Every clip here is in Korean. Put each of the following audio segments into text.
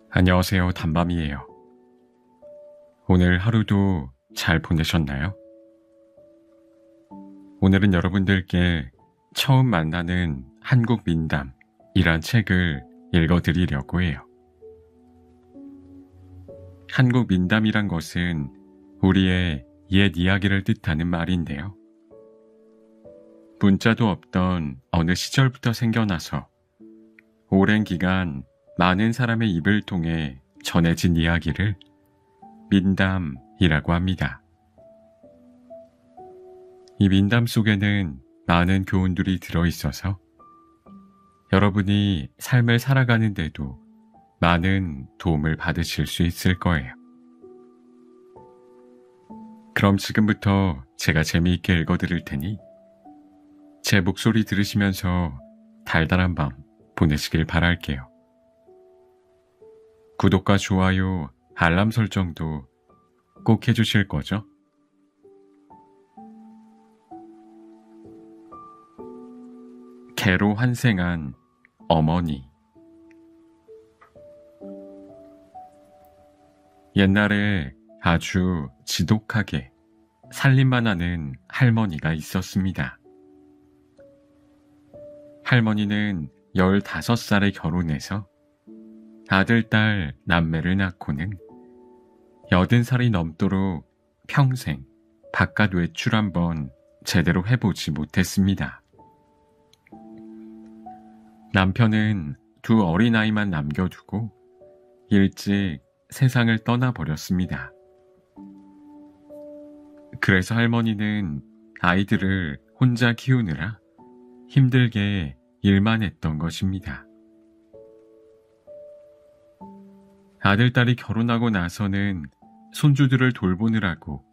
안녕하세요. 단밤이에요. 오늘 하루도 잘 보내셨나요? 오늘은 여러분들께 처음 만나는 한국 민담이란 책을 읽어드리려고 해요. 한국 민담이란 것은 우리의 옛 이야기를 뜻하는 말인데요. 문자도 없던 어느 시절부터 생겨나서 오랜 기간 많은 사람의 입을 통해 전해진 이야기를 민담이라고 합니다. 이 민담 속에는 많은 교훈들이 들어있어서 여러분이 삶을 살아가는데도 많은 도움을 받으실 수 있을 거예요. 그럼 지금부터 제가 재미있게 읽어드릴 테니 제 목소리 들으시면서 달달한 밤 보내시길 바랄게요. 구독과 좋아요, 알람 설정도 꼭 해주실 거죠? 개로 환생한 어머니. 옛날에 아주 지독하게 살림만 하는 할머니가 있었습니다. 할머니는 15살에 결혼해서 아들, 딸, 남매를 낳고는 80살이 넘도록 평생 바깥 외출 한번 제대로 해보지 못했습니다. 남편은 2 어린아이만 남겨두고 일찍 세상을 떠나버렸습니다. 그래서 할머니는 아이들을 혼자 키우느라 힘들게 일만 했던 것입니다. 아들, 딸이 결혼하고 나서는 손주들을 돌보느라고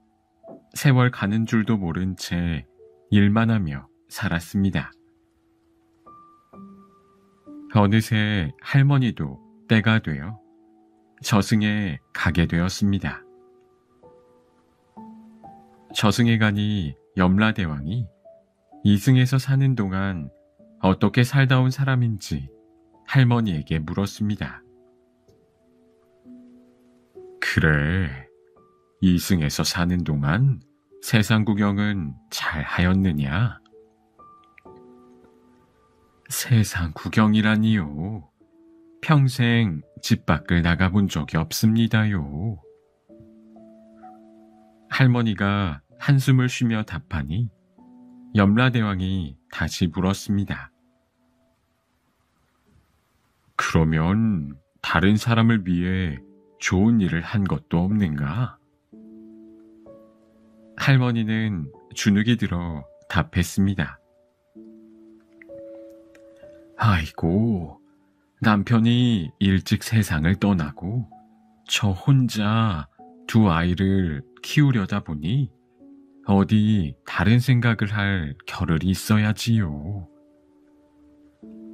세월 가는 줄도 모른 채 일만 하며 살았습니다. 어느새 할머니도 때가 되어 저승에 가게 되었습니다. 저승에 가니 염라대왕이 이승에서 사는 동안 어떻게 살다 온 사람인지 할머니에게 물었습니다. 그래, 이승에서 사는 동안 세상 구경은 잘 하였느냐? 세상 구경이라니요. 평생 집 밖을 나가본 적이 없습니다요. 할머니가 한숨을 쉬며 답하니 염라대왕이 다시 물었습니다. 그러면 다른 사람을 위해 좋은 일을 한 것도 없는가? 할머니는 주눅이 들어 답했습니다. 아이고, 남편이 일찍 세상을 떠나고 저 혼자 2 아이를 키우려다 보니 어디 다른 생각을 할 겨를이 있어야지요.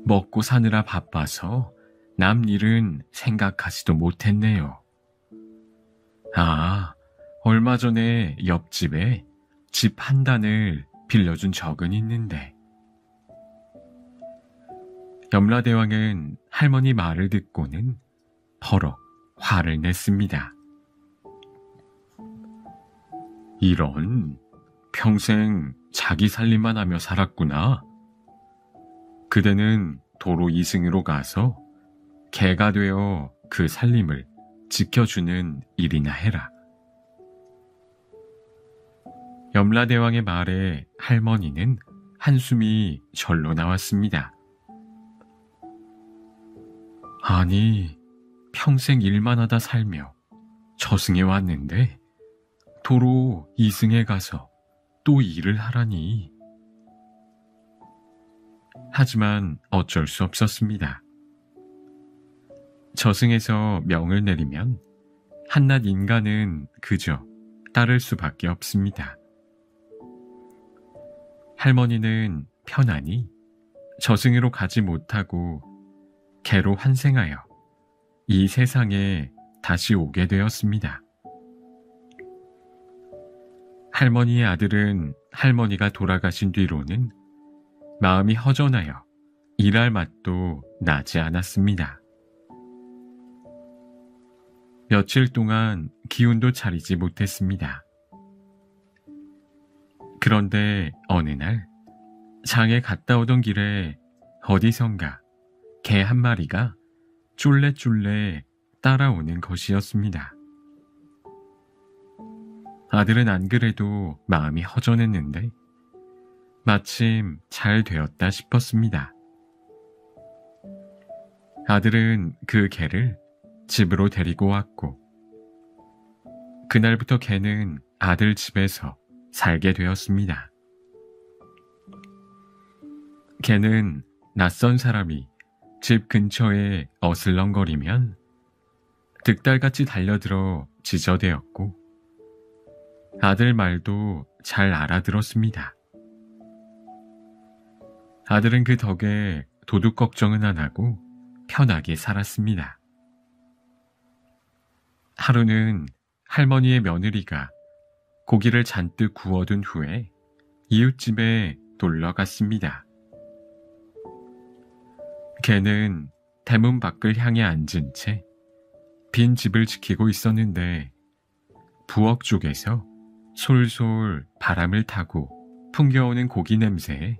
먹고 사느라 바빠서 남 일은 생각하지도 못했네요. 아, 얼마 전에 옆집에 집 1단을 빌려준 적은 있는데. 염라대왕은 할머니 말을 듣고는 버럭 화를 냈습니다. 이런, 평생 자기 살림만 하며 살았구나. 그대는 도로 이승으로 가서 개가 되어 그 살림을 지켜주는 일이나 해라. 염라대왕의 말에 할머니는 한숨이 절로 나왔습니다. 아니, 평생 일만 하다 살며 저승에 왔는데 도로 이승에 가서 또 일을 하라니. 하지만 어쩔 수 없었습니다. 저승에서 명을 내리면 한낱 인간은 그저 따를 수밖에 없습니다. 할머니는 편안히 저승으로 가지 못하고 개로 환생하여 이 세상에 다시 오게 되었습니다. 할머니의 아들은 할머니가 돌아가신 뒤로는 마음이 허전하여 일할 맛도 나지 않았습니다. 며칠 동안 기운도 차리지 못했습니다. 그런데 어느 날 장에 갔다 오던 길에 어디선가 개 한 마리가 쫄래쫄래 따라오는 것이었습니다. 아들은 안 그래도 마음이 허전했는데 마침 잘 되었다 싶었습니다. 아들은 그 개를 집으로 데리고 왔고 그날부터 개는 아들 집에서 살게 되었습니다. 개는 낯선 사람이 집 근처에 어슬렁거리면 득달같이 달려들어 지저대었고 아들 말도 잘 알아들었습니다. 아들은 그 덕에 도둑 걱정은 안 하고 편하게 살았습니다. 하루는 할머니의 며느리가 고기를 잔뜩 구워둔 후에 이웃집에 놀러 갔습니다. 개는 대문 밖을 향해 앉은 채 빈 집을 지키고 있었는데 부엌 쪽에서 솔솔 바람을 타고 풍겨오는 고기 냄새에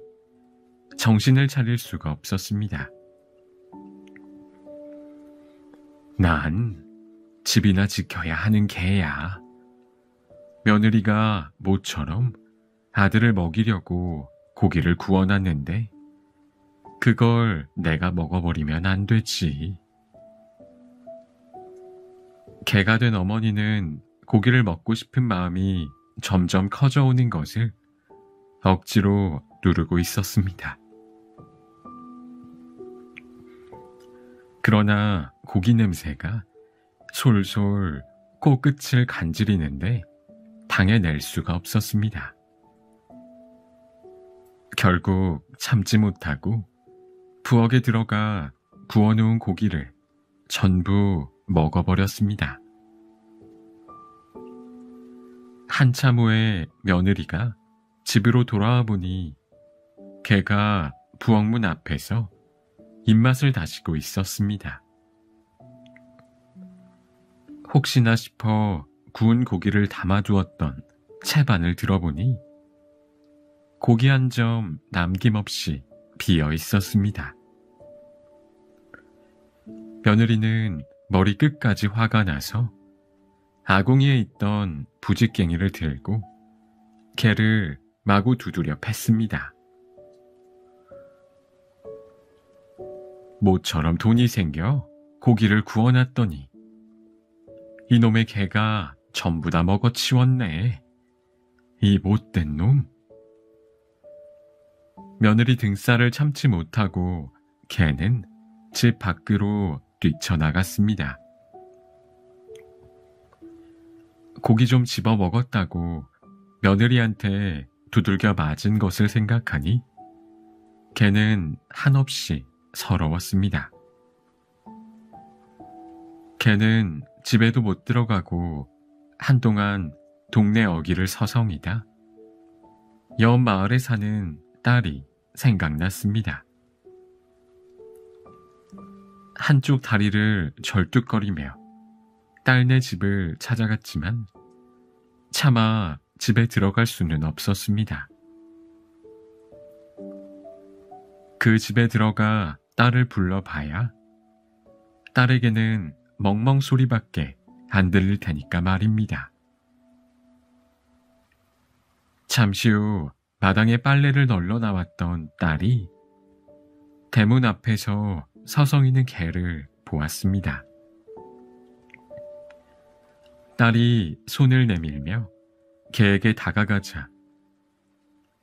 정신을 차릴 수가 없었습니다. 난 집이나 지켜야 하는 개야. 며느리가 모처럼 아들을 먹이려고 고기를 구워놨는데 그걸 내가 먹어버리면 안 되지. 개가 된 어머니는 고기를 먹고 싶은 마음이 점점 커져오는 것을 억지로 누르고 있었습니다. 그러나 고기 냄새가 솔솔 코끝을 간지리는데 당해낼 수가 없었습니다. 결국 참지 못하고 부엌에 들어가 구워놓은 고기를 전부 먹어버렸습니다. 한참 후에 며느리가 집으로 돌아와 보니 개가 부엌문 앞에서 입맛을 다시고 있었습니다. 혹시나 싶어 구운 고기를 담아두었던 채반을 들어보니 고기 한 점 남김없이 비어 있었습니다. 며느리는 머리 끝까지 화가 나서 아궁이에 있던 부직갱이를 들고 개를 마구 두드려 팼습니다. 모처럼 돈이 생겨 고기를 구워놨더니 이놈의 개가 전부 다 먹어치웠네. 이 못된 놈. 며느리 등살을 참지 못하고 개는 집 밖으로 뛰쳐나갔습니다. 고기 좀 집어 먹었다고 며느리한테 두들겨 맞은 것을 생각하니 개는 한없이 서러웠습니다. 개는 집에도 못 들어가고 한동안 동네 어귀를 서성이다 옆 마을에 사는 딸이 생각났습니다. 한쪽 다리를 절뚝거리며 딸네 집을 찾아갔지만 차마 집에 들어갈 수는 없었습니다. 그 집에 들어가 딸을 불러봐야 딸에게는 멍멍 소리밖에 안 들릴 테니까 말입니다. 잠시 후 마당에 빨래를 널러 나왔던 딸이 대문 앞에서 서성이는 개를 보았습니다. 딸이 손을 내밀며 개에게 다가가자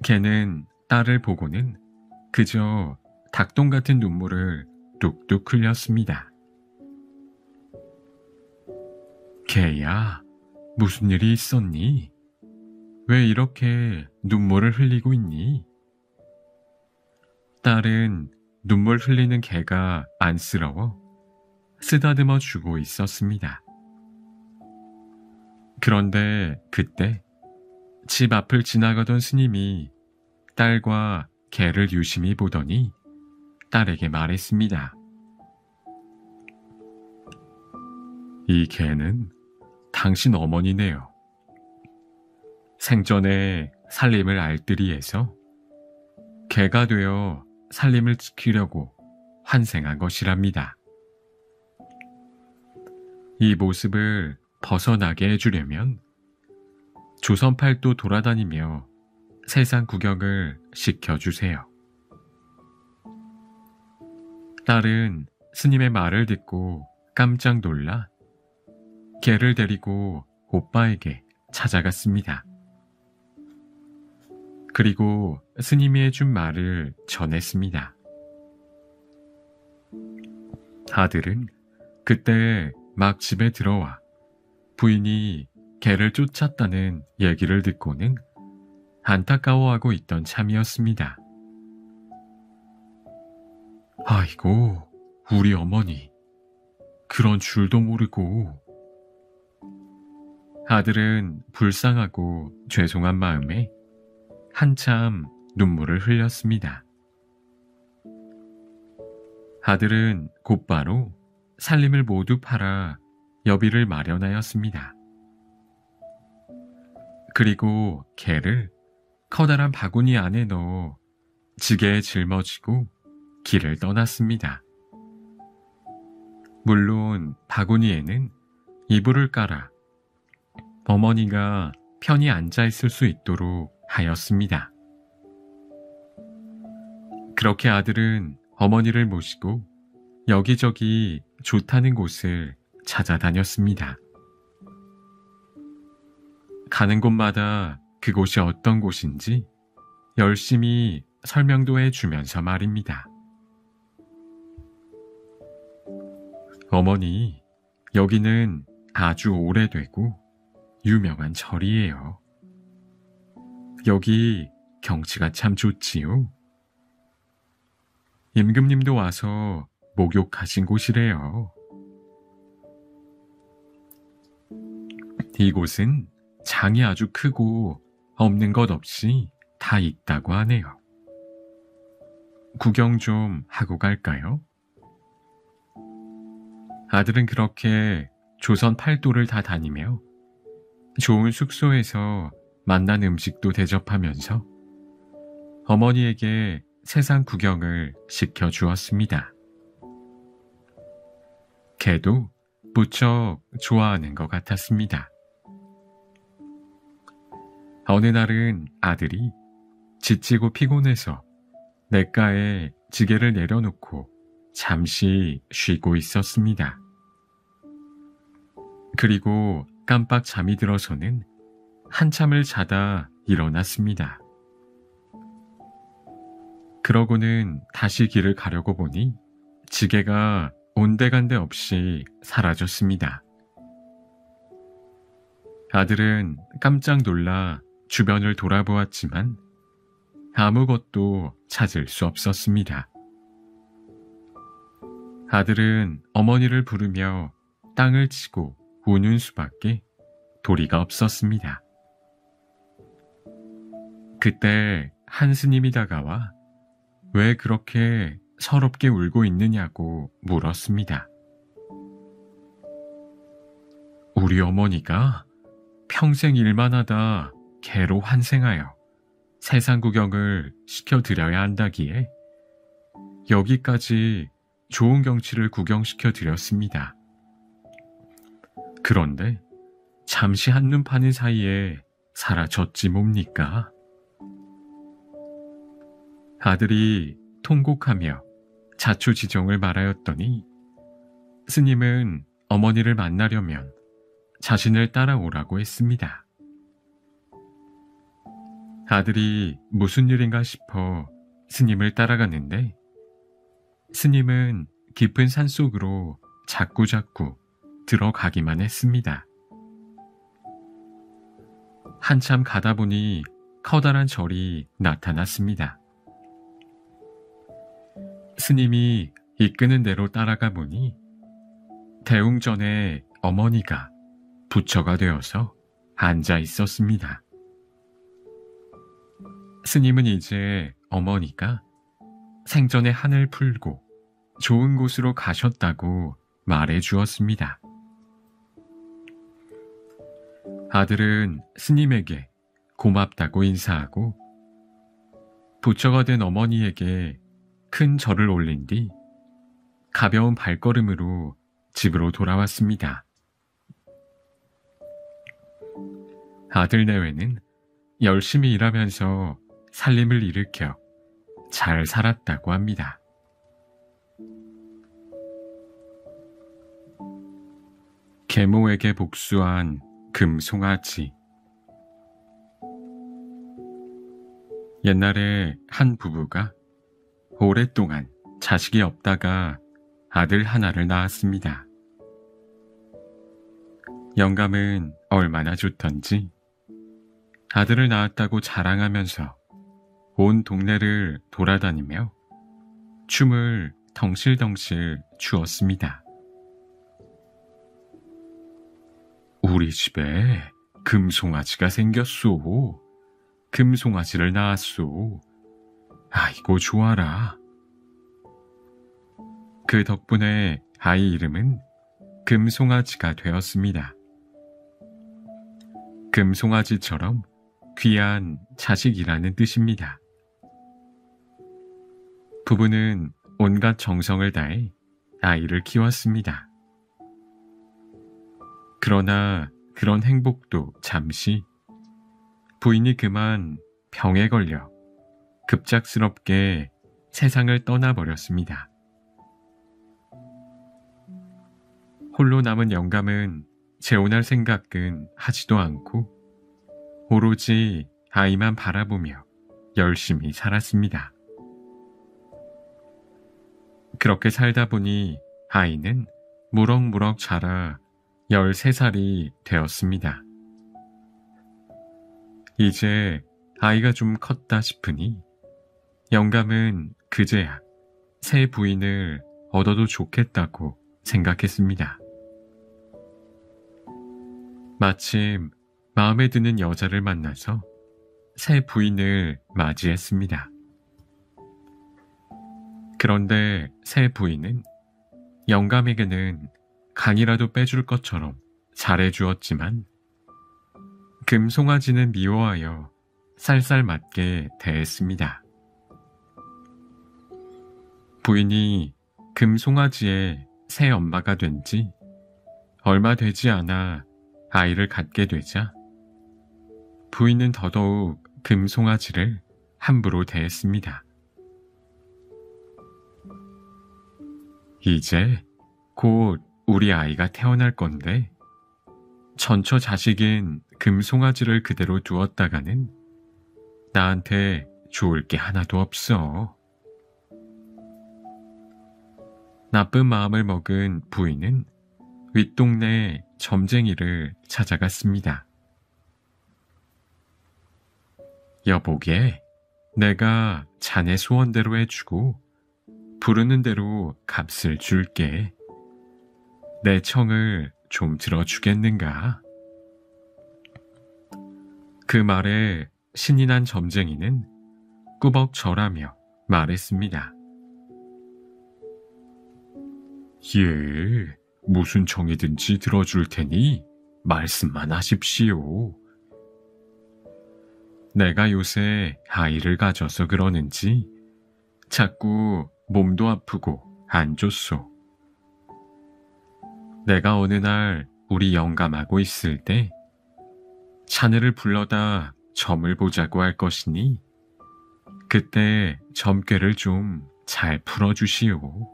개는 딸을 보고는 그저 닭똥 같은 눈물을 뚝뚝 흘렸습니다. 개야, 무슨 일이 있었니? 왜 이렇게 눈물을 흘리고 있니? 딸은 눈물 흘리는 개가 안쓰러워 쓰다듬어 주고 있었습니다. 그런데 그때 집 앞을 지나가던 스님이 딸과 개를 유심히 보더니 딸에게 말했습니다. 이 개는 당신 어머니네요. 생전에 살림을 알뜰히해서 개가 되어 살림을 지키려고 환생한 것이랍니다. 이 모습을 벗어나게 해주려면 조선팔도 돌아다니며 세상 구경을 시켜주세요. 딸은 스님의 말을 듣고 깜짝 놀라 개를 데리고 오빠에게 찾아갔습니다. 그리고 스님이 해준 말을 전했습니다. 아들은 그때 막 집에 들어와 부인이 개를 쫓았다는 얘기를 듣고는 안타까워하고 있던 참이었습니다. 아이고, 우리 어머니, 그런 줄도 모르고. 아들은 불쌍하고 죄송한 마음에 한참 눈물을 흘렸습니다. 아들은 곧바로 살림을 모두 팔아 여비를 마련하였습니다. 그리고 개를 커다란 바구니 안에 넣어 지게에 짊어지고 길을 떠났습니다. 물론 바구니에는 이불을 깔아 어머니가 편히 앉아있을 수 있도록 하였습니다. 그렇게 아들은 어머니를 모시고 여기저기 좋다는 곳을 찾아다녔습니다. 가는 곳마다 그곳이 어떤 곳인지 열심히 설명도 해주면서 말입니다. 어머니, 여기는 아주 오래되고 유명한 절이에요. 여기 경치가 참 좋지요. 임금님도 와서 목욕하신 곳이래요. 이곳은 장이 아주 크고 없는 것 없이 다 있다고 하네요. 구경 좀 하고 갈까요? 아들은 그렇게 조선 팔도를 다 다니며 좋은 숙소에서 맛난 음식도 대접하면서 어머니에게 세상 구경을 시켜주었습니다. 개도 무척 좋아하는 것 같았습니다. 어느 날은 아들이 지치고 피곤해서 냇가에 지게를 내려놓고 잠시 쉬고 있었습니다. 그리고 깜빡 잠이 들어서는 한참을 자다 일어났습니다. 그러고는 다시 길을 가려고 보니 지게가 온데간데 없이 사라졌습니다. 아들은 깜짝 놀라 주변을 돌아보았지만 아무것도 찾을 수 없었습니다. 아들은 어머니를 부르며 땅을 치고 우는 수밖에 도리가 없었습니다. 그때 한 스님이 다가와 왜 그렇게 서럽게 울고 있느냐고 물었습니다. 우리 어머니가 평생 일만 하다 개로 환생하여 세상 구경을 시켜드려야 한다기에 여기까지 좋은 경치를 구경시켜 드렸습니다. 그런데 잠시 한눈 파는 사이에 사라졌지 뭡니까? 아들이 통곡하며 자초지종을 말하였더니 스님은 어머니를 만나려면 자신을 따라오라고 했습니다. 아들이 무슨 일인가 싶어 스님을 따라갔는데 스님은 깊은 산속으로 자꾸자꾸 들어가기만 했습니다. 한참 가다 보니 커다란 절이 나타났습니다. 스님이 이끄는 대로 따라가 보니 대웅전에 어머니가 부처가 되어서 앉아 있었습니다. 스님은 이제 어머니가 생전에 한을 풀고 좋은 곳으로 가셨다고 말해 주었습니다. 아들은 스님에게 고맙다고 인사하고 부처가 된 어머니에게 큰 절을 올린 뒤 가벼운 발걸음으로 집으로 돌아왔습니다. 아들 내외는 열심히 일하면서 살림을 일으켜 잘 살았다고 합니다. 계모에게 복수한 금송아지. 옛날에 한 부부가 오랫동안 자식이 없다가 아들 하나를 낳았습니다. 영감은 얼마나 좋던지 아들을 낳았다고 자랑하면서 온 동네를 돌아다니며 춤을 덩실덩실 추었습니다. 우리 집에 금송아지가 생겼소. 금송아지를 낳았소. 아이고 좋아라. 그 덕분에 아이 이름은 금송아지가 되었습니다. 금송아지처럼 귀한 자식이라는 뜻입니다. 부부는 온갖 정성을 다해 아이를 키웠습니다. 그러나 그런 행복도 잠시 부인이 그만 병에 걸려 급작스럽게 세상을 떠나버렸습니다. 홀로 남은 영감은 재혼할 생각은 하지도 않고 오로지 아이만 바라보며 열심히 살았습니다. 그렇게 살다 보니 아이는 무럭무럭 자라 13살이 되었습니다. 이제 아이가 좀 컸다 싶으니 영감은 그제야 새 부인을 얻어도 좋겠다고 생각했습니다. 마침 마음에 드는 여자를 만나서 새 부인을 맞이했습니다. 그런데 새 부인은 영감에게는 간이라도 빼줄 것처럼 잘해주었지만 금송아지는 미워하여 쌀쌀맞게 대했습니다. 부인이 금송아지의 새 엄마가 된 지 얼마 되지 않아 아이를 갖게 되자 부인은 더더욱 금송아지를 함부로 대했습니다. 이제 곧 우리 아이가 태어날 건데 전처 자식인 금송아지를 그대로 두었다가는 나한테 좋을 게 하나도 없어. 나쁜 마음을 먹은 부인은 윗동네 점쟁이를 찾아갔습니다. 여보게, 내가 자네 소원대로 해주고 부르는 대로 값을 줄게. 내 청을 좀 들어주겠는가? 그 말에 신이 난 점쟁이는 꾸벅 절하며 말했습니다. 예, 무슨 청이든지 들어줄 테니 말씀만 하십시오. 내가 요새 아이를 가져서 그러는지 자꾸 몸도 아프고 안 좋소. 내가 어느 날 우리 영감하고 있을 때 자네를 불러다 점을 보자고 할 것이니 그때 점괘를 좀 잘 풀어주시오.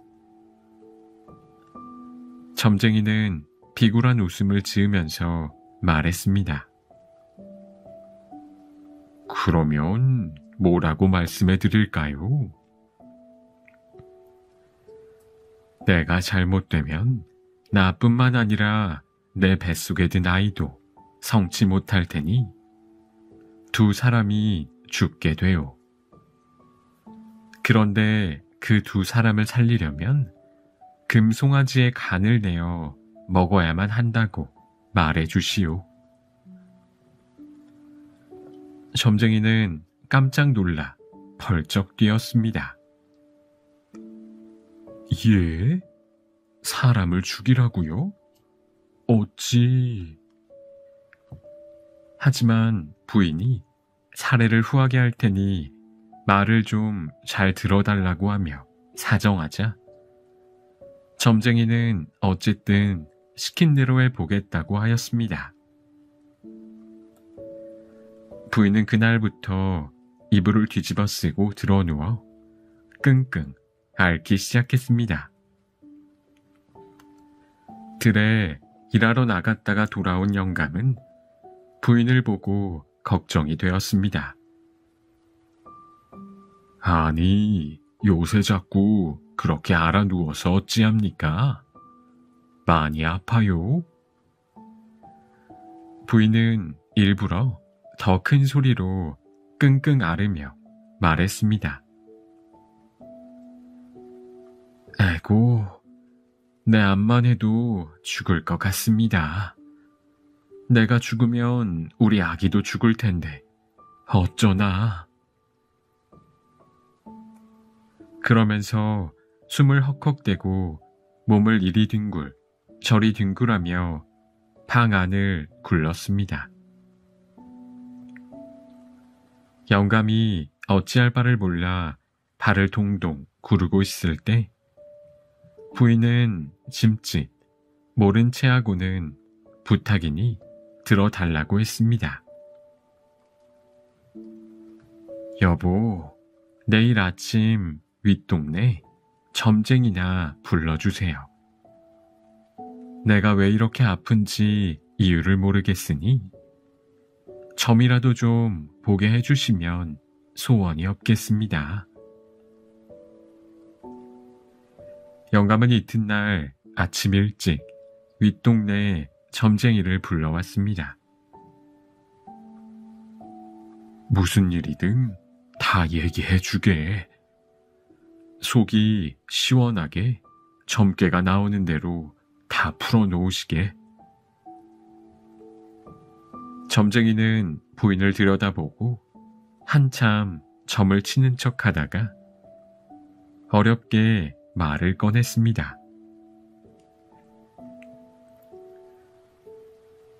점쟁이는 비굴한 웃음을 지으면서 말했습니다. 그러면 뭐라고 말씀해 드릴까요? 내가 잘못되면 나뿐만 아니라 내 뱃속에 든 아이도 성치 못할 테니 두 사람이 죽게 돼요. 그런데 그 두 사람을 살리려면 금송아지의 간을 내어 먹어야만 한다고 말해 주시오. 점쟁이는 깜짝 놀라 벌쩍 뛰었습니다. 예? 사람을 죽이라고요? 어찌... 하지만 부인이 사례를 후하게 할 테니 말을 좀 잘 들어달라고 하며 사정하자 점쟁이는 어쨌든 시킨 대로 해보겠다고 하였습니다. 부인은 그날부터 이불을 뒤집어 쓰고 드러누워 끙끙 앓기 시작했습니다. 들에 일하러 나갔다가 돌아온 영감은 부인을 보고 걱정이 되었습니다. 아니, 요새 자꾸 그렇게 알아 누워서 어찌합니까? 많이 아파요? 부인은 일부러 더 큰 소리로 끙끙 앓으며 말했습니다. 에고, 내 암만 해도 죽을 것 같습니다. 내가 죽으면 우리 아기도 죽을 텐데 어쩌나. 그러면서 숨을 헉헉대고 몸을 이리 뒹굴 저리 뒹굴하며 방 안을 굴렀습니다. 영감이 어찌할 바를 몰라 발을 동동 구르고 있을 때 부인은 짐짓 모른 체하고는 부탁이니 들어달라고 했습니다. 여보, 내일 아침 윗동네 점쟁이나 불러주세요. 내가 왜 이렇게 아픈지 이유를 모르겠으니 점이라도 좀 보게 해주시면 소원이 없겠습니다. 영감은 이튿날 아침 일찍 윗동네 점쟁이를 불러왔습니다. 무슨 일이든 다 얘기해주게. 속이 시원하게 점괘가 나오는 대로 다 풀어놓으시게. 점쟁이는 부인을 들여다보고 한참 점을 치는 척하다가 어렵게 말을 꺼냈습니다.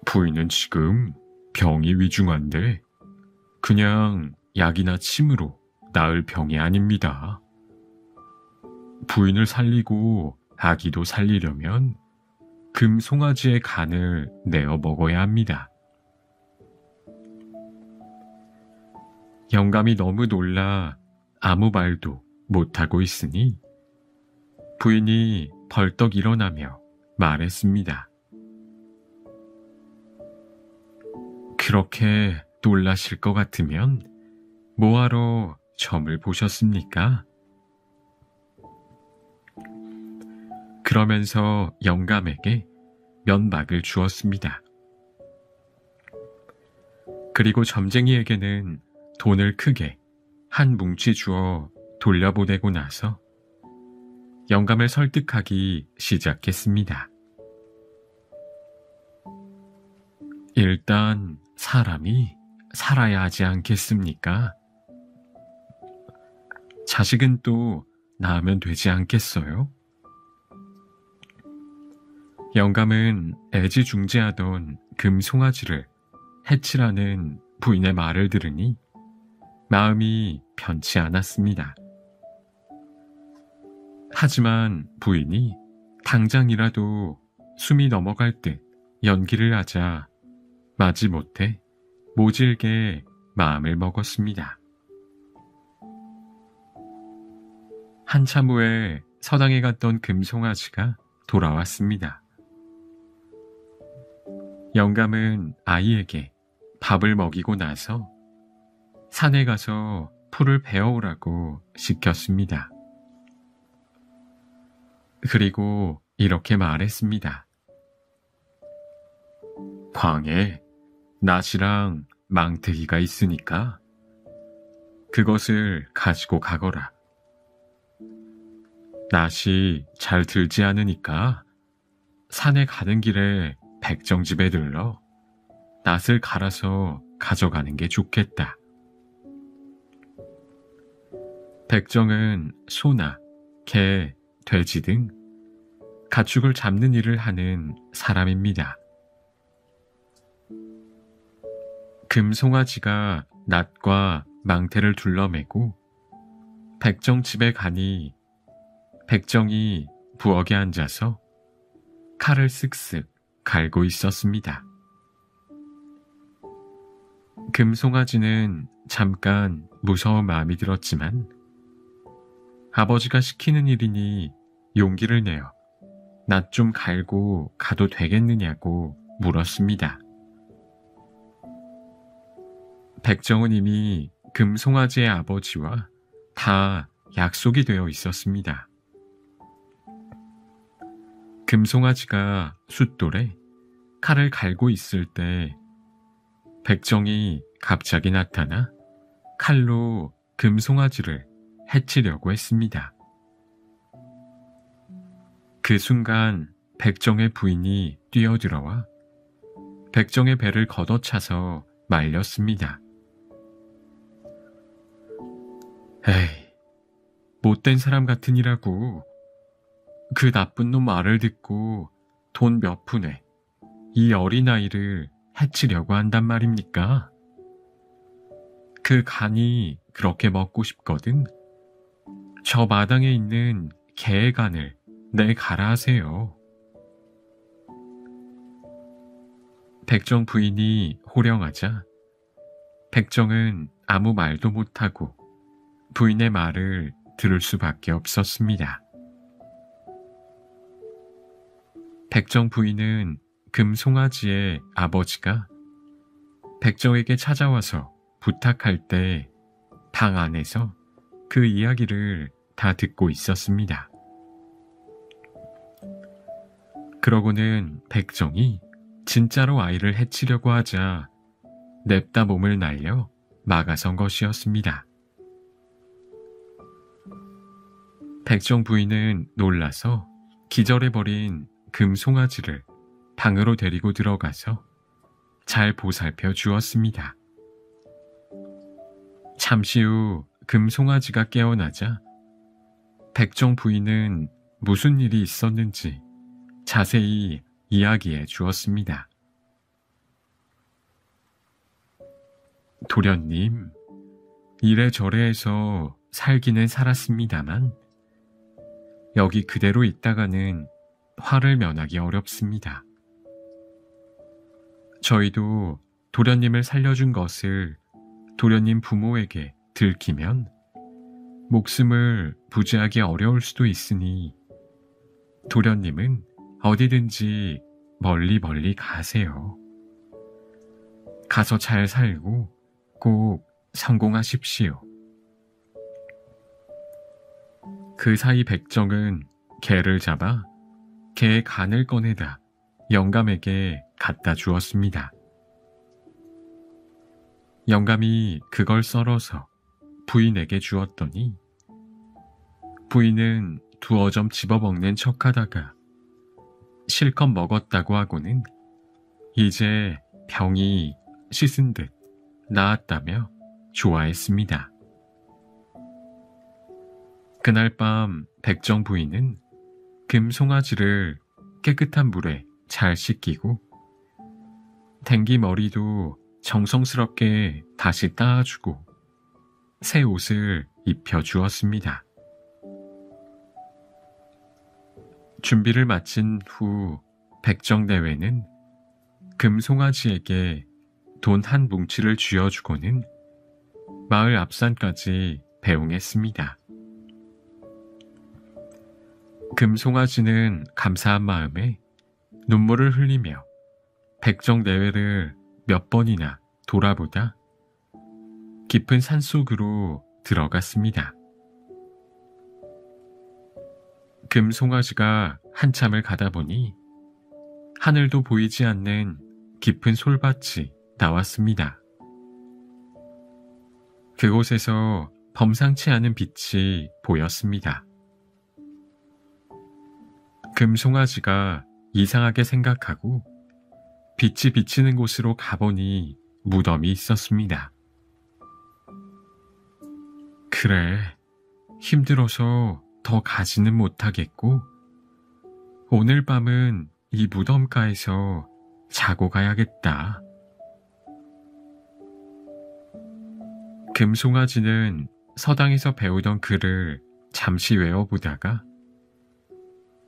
부인은 지금 병이 위중한데 그냥 약이나 침으로 나을 병이 아닙니다. 부인을 살리고 아기도 살리려면 금송아지의 간을 내어 먹어야 합니다. 영감이 너무 놀라 아무 말도 못하고 있으니 부인이 벌떡 일어나며 말했습니다. 그렇게 놀라실 것 같으면 뭐하러 점을 보셨습니까? 그러면서 영감에게 면박을 주었습니다. 그리고 점쟁이에게는 돈을 크게 한 뭉치 주어 돌려보내고 나서 영감을 설득하기 시작했습니다. 일단 사람이 살아야 하지 않겠습니까? 자식은 또 낳으면 되지 않겠어요? 영감은 애지중지하던 금송아지를 해치라는 부인의 말을 들으니 마음이 편치 않았습니다. 하지만 부인이 당장이라도 숨이 넘어갈 듯 연기를 하자 마지못해 모질게 마음을 먹었습니다. 한참 후에 서당에 갔던 금송아지가 돌아왔습니다. 영감은 아이에게 밥을 먹이고 나서 산에 가서 풀을 베어오라고 시켰습니다. 그리고 이렇게 말했습니다. 광에 낫이랑 망태기가 있으니까 그것을 가지고 가거라. 낫이 잘 들지 않으니까 산에 가는 길에 백정집에 들러 낫을 갈아서 가져가는 게 좋겠다. 백정은 소나 개, 돼지 등 가축을 잡는 일을 하는 사람입니다. 금송아지가 낫과 망태를 둘러매고 백정 집에 가니 백정이 부엌에 앉아서 칼을 쓱쓱 갈고 있었습니다. 금송아지는 잠깐 무서운 마음이 들었지만 아버지가 시키는 일이니 용기를 내어 낫 좀 갈고 가도 되겠느냐고 물었습니다. 백정은 이미 금송아지의 아버지와 다 약속이 되어 있었습니다. 금송아지가 숫돌에 칼을 갈고 있을 때 백정이 갑자기 나타나 칼로 금송아지를 해치려고 했습니다. 그 순간 백정의 부인이 뛰어들어와 백정의 배를 걷어차서 말렸습니다. 에이, 못된 사람 같으니라고. 그 나쁜 놈 말을 듣고 돈 몇 푼에 이 어린아이를 해치려고 한단 말입니까? 그 간이 그렇게 먹고 싶거든 저 마당에 있는 개의 간을 내가라 하세요. 백정 부인이 호령하자 백정은 아무 말도 못하고 부인의 말을 들을 수밖에 없었습니다. 백정 부인은 금송아지의 아버지가 백정에게 찾아와서 부탁할 때 방 안에서 그 이야기를 다 듣고 있었습니다. 그러고는 백정이 진짜로 아이를 해치려고 하자 냅다 몸을 날려 막아선 것이었습니다. 백정 부인은 놀라서 기절해버린 금송아지를 방으로 데리고 들어가서 잘 보살펴 주었습니다. 잠시 후 금송아지가 깨어나자 백정 부인은 무슨 일이 있었는지 자세히 이야기해 주었습니다. 도련님, 이래저래 해서 살기는 살았습니다만 여기 그대로 있다가는 화를 면하기 어렵습니다. 저희도 도련님을 살려준 것을 도련님 부모에게 들키면 목숨을 부지하기 어려울 수도 있으니 도련님은 어디든지 멀리 가세요. 가서 잘 살고 꼭 성공하십시오. 그 사이 백정은 개를 잡아 개의 간을 꺼내다 영감에게 갖다 주었습니다. 영감이 그걸 썰어서 부인에게 주었더니 부인은 두어 점 집어먹는 척하다가 실컷 먹었다고 하고는 이제 병이 씻은 듯 나았다며 좋아했습니다. 그날 밤 백정 부인은 금송아지를 깨끗한 물에 잘 씻기고 댕기 머리도 정성스럽게 다시 따아주고 새 옷을 입혀주었습니다. 준비를 마친 후 백정대회는 금송아지에게 돈 한 뭉치를 쥐어주고는 마을 앞산까지 배웅했습니다. 금송아지는 감사한 마음에 눈물을 흘리며 백정대회를 몇 번이나 돌아보다 깊은 산속으로 들어갔습니다. 금송아지가 한참을 가다 보니 하늘도 보이지 않는 깊은 솔밭이 나왔습니다. 그곳에서 범상치 않은 빛이 보였습니다. 금송아지가 이상하게 생각하고 빛이 비치는 곳으로 가보니 무덤이 있었습니다. 그래, 힘들어서 더 가지는 못하겠고 오늘 밤은 이 무덤가에서 자고 가야겠다. 금송아지는 서당에서 배우던 글을 잠시 외워보다가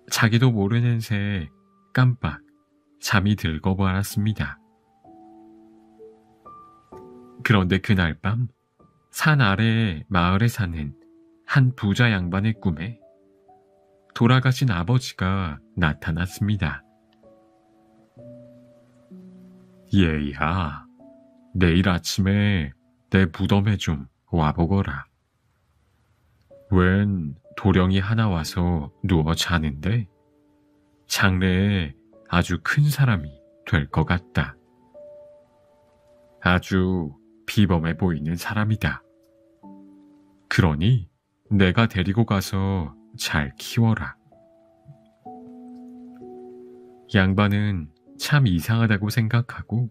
자기도 모르는 새 깜빡 잠이 들고 말았습니다. 그런데 그날 밤 산 아래 마을에 사는 한 부자 양반의 꿈에 돌아가신 아버지가 나타났습니다. 얘야, 내일 아침에 내 무덤에 좀 와보거라. 웬 도령이 하나 와서 누워 자는데 장래에 아주 큰 사람이 될 것 같다. 아주 비범해 보이는 사람이다. 그러니 내가 데리고 가서 잘 키워라. 양반은 참 이상하다고 생각하고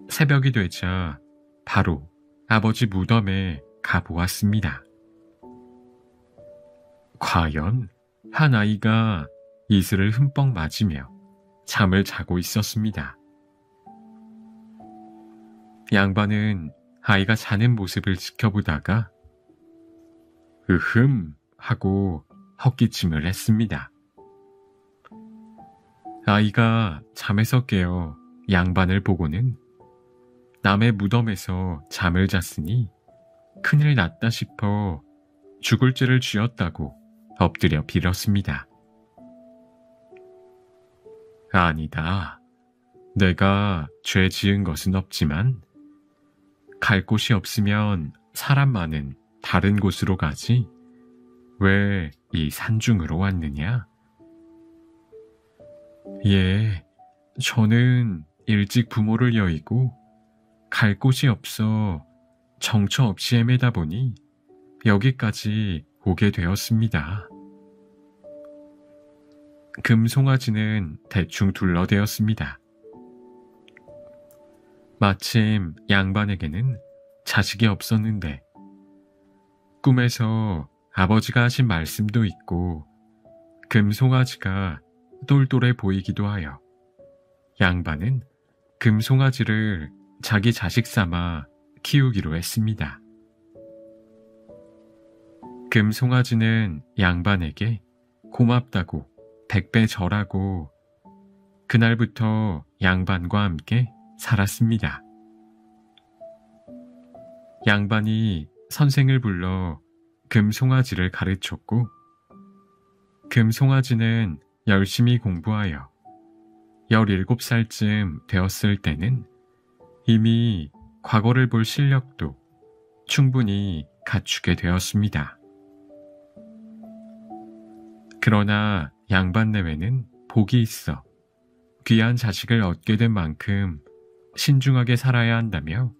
새벽이 되자 바로 아버지 무덤에 가보았습니다. 과연 한 아이가 이슬을 흠뻑 맞으며 잠을 자고 있었습니다. 양반은 아이가 자는 모습을 지켜보다가 으흠 하고 헛기침을 했습니다. 아이가 잠에서 깨어 양반을 보고는 남의 무덤에서 잠을 잤으니 큰일 났다 싶어 죽을 죄를 지었다고 엎드려 빌었습니다. 아니다. 내가 죄 지은 것은 없지만 갈 곳이 없으면 사람 많은 다른 곳으로 가지 왜 이 산중으로 왔느냐? 예, 저는 일찍 부모를 여의고 갈 곳이 없어 정처 없이 헤매다 보니 여기까지 오게 되었습니다. 금송아지는 대충 둘러대었습니다. 마침 양반에게는 자식이 없었는데 꿈에서 아버지가 하신 말씀도 있고 금송아지가 똘똘해 보이기도 하여 양반은 금송아지를 자기 자식 삼아 키우기로 했습니다. 금송아지는 양반에게 고맙다고 100배 절하고 그날부터 양반과 함께 살았습니다. 양반이 선생을 불러 금송아지를 가르쳤고 금송아지는 열심히 공부하여 17살쯤 되었을 때는 이미 과거를 볼 실력도 충분히 갖추게 되었습니다. 그러나 양반 내외는 복이 있어 귀한 자식을 얻게 된 만큼 신중하게 살아야 한다며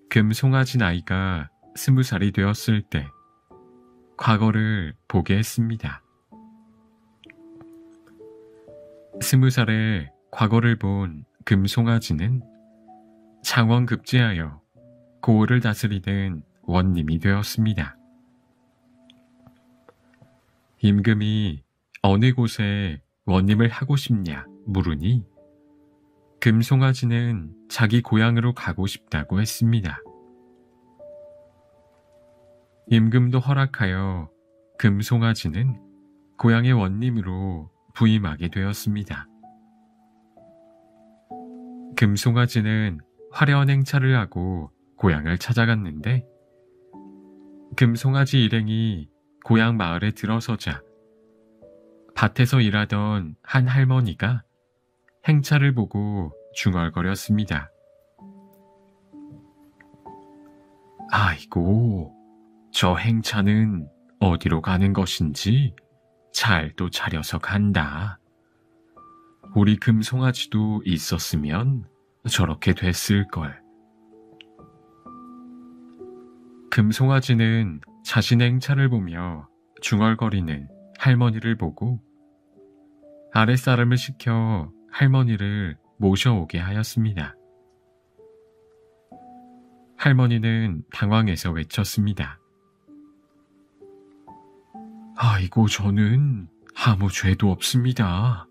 금송아지 나이가 20살이 되었을 때 과거를 보게 했습니다. 20살에 과거를 본 금송아지는 장원급제하여 고을을 다스리는 원님이 되었습니다. 임금이 어느 곳에 원님을 하고 싶냐 물으니 금송아지는 자기 고향으로 가고 싶다고 했습니다. 임금도 허락하여 금송아지는 고향의 원님으로 부임하게 되었습니다. 금송아지는 화려한 행차를 하고 고향을 찾아갔는데 금송아지 일행이 고향 마을에 들어서자 밭에서 일하던 한 할머니가 행차를 보고 중얼거렸습니다. 아이고, 저 행차는 어디로 가는 것인지 잘도 차려서 간다. 우리 금송아지도 있었으면 저렇게 됐을걸. 금송아지는 자신의 행차를 보며 중얼거리는 할머니를 보고 아랫사람을 시켜 할머니를 모셔오게 하였습니다. 할머니는 당황해서 외쳤습니다. 아이고, 저는 아무 죄도 없습니다.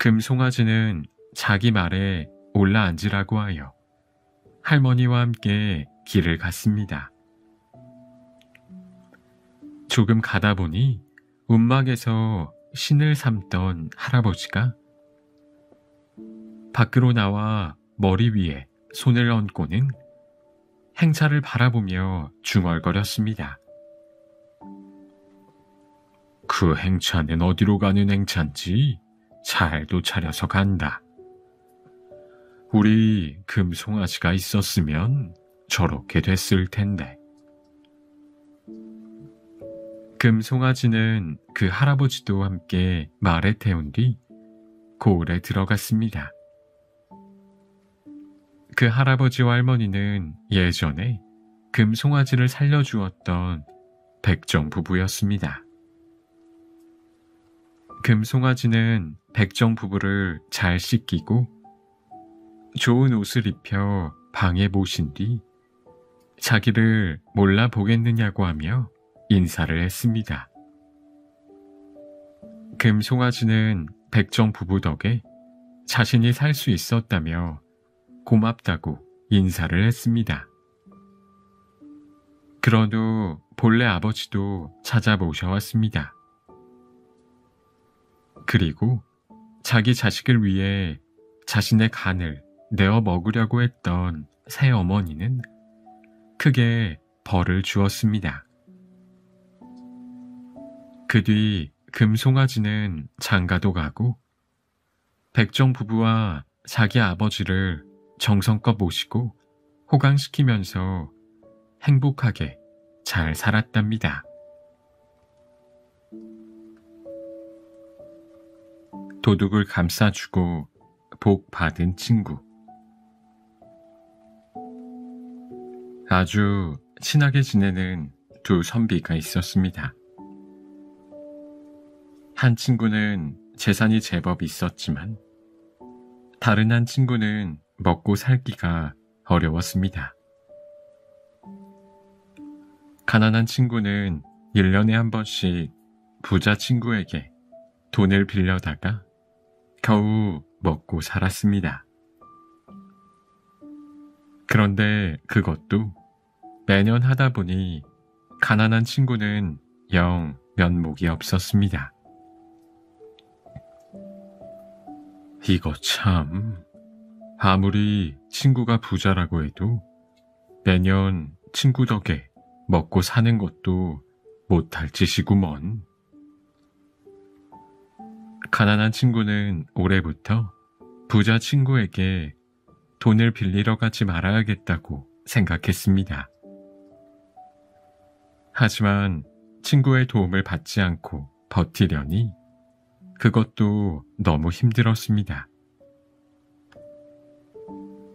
금송아지는 자기 말에 올라앉으라고 하여 할머니와 함께 길을 갔습니다. 조금 가다 보니 움막에서 신을 삼던 할아버지가 밖으로 나와 머리 위에 손을 얹고는 행차를 바라보며 중얼거렸습니다. 그 행차는 어디로 가는 행차인지 잘도 차려서 간다. 우리 금송아지가 있었으면 저렇게 됐을 텐데. 금송아지는 그 할아버지도 함께 말에 태운 뒤 고을에 들어갔습니다. 그 할아버지와 할머니는 예전에 금송아지를 살려주었던 백정 부부였습니다. 금송아지는 백정 부부를 잘 씻기고 좋은 옷을 입혀 방에 모신 뒤 자기를 몰라보겠느냐고 하며 인사를 했습니다. 금송아지는 백정 부부 덕에 자신이 살 수 있었다며 고맙다고 인사를 했습니다. 그런 후 본래 아버지도 찾아모셔왔습니다. 그리고 자기 자식을 위해 자신의 간을 내어 먹으려고 했던 새어머니는 크게 벌을 주었습니다. 그 뒤 금송아지는 장가도 가고 백정 부부와 자기 아버지를 정성껏 모시고 호강시키면서 행복하게 잘 살았답니다. 도둑을 감싸주고 복 받은 친구. 아주 친하게 지내는 두 선비가 있었습니다. 한 친구는 재산이 제법 있었지만 다른 한 친구는 먹고 살기가 어려웠습니다. 가난한 친구는 1년에 한 번씩 부자 친구에게 돈을 빌려다가 겨우 먹고 살았습니다. 그런데 그것도 매년 하다 보니 가난한 친구는 영 면목이 없었습니다. 이거 참, 아무리 친구가 부자라고 해도 매년 친구 덕에 먹고 사는 것도 못할 짓이구먼. 가난한 친구는 올해부터 부자 친구에게 돈을 빌리러 가지 말아야겠다고 생각했습니다. 하지만 친구의 도움을 받지 않고 버티려니 그것도 너무 힘들었습니다.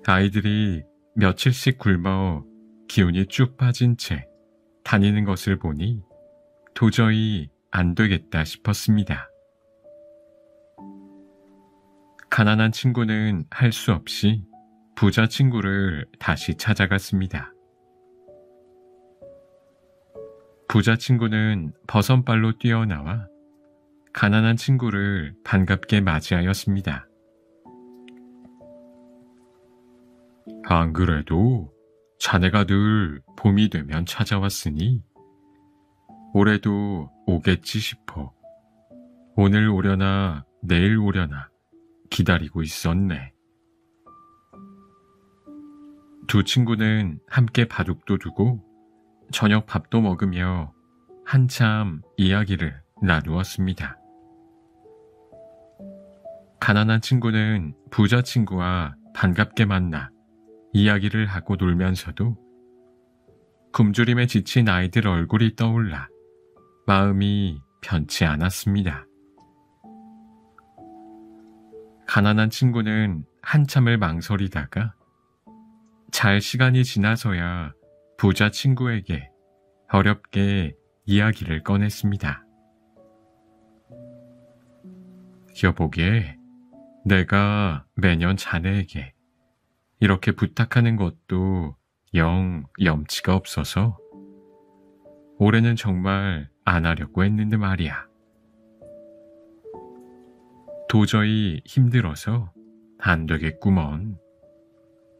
아이들이 며칠씩 굶어 기운이 쭉 빠진 채 다니는 것을 보니 도저히 안 되겠다 싶었습니다. 가난한 친구는 할 수 없이 부자 친구를 다시 찾아갔습니다. 부자 친구는 버선발로 뛰어나와 가난한 친구를 반갑게 맞이하였습니다. 안 그래도 자네가 늘 봄이 되면 찾아왔으니 올해도 오겠지 싶어 오늘 오려나 내일 오려나 기다리고 있었네. 두 친구는 함께 바둑도 두고 저녁 밥도 먹으며 한참 이야기를 나누었습니다. 가난한 친구는 부자 친구와 반갑게 만나 이야기를 하고 놀면서도 굶주림에 지친 아이들 얼굴이 떠올라 마음이 편치 않았습니다. 가난한 친구는 한참을 망설이다가 잘 시간이 지나서야 부자 친구에게 어렵게 이야기를 꺼냈습니다. 여보게, 내가 매년 자네에게 이렇게 부탁하는 것도 영 염치가 없어서 올해는 정말 안 하려고 했는데 말이야. 도저히 힘들어서 안 되겠구먼.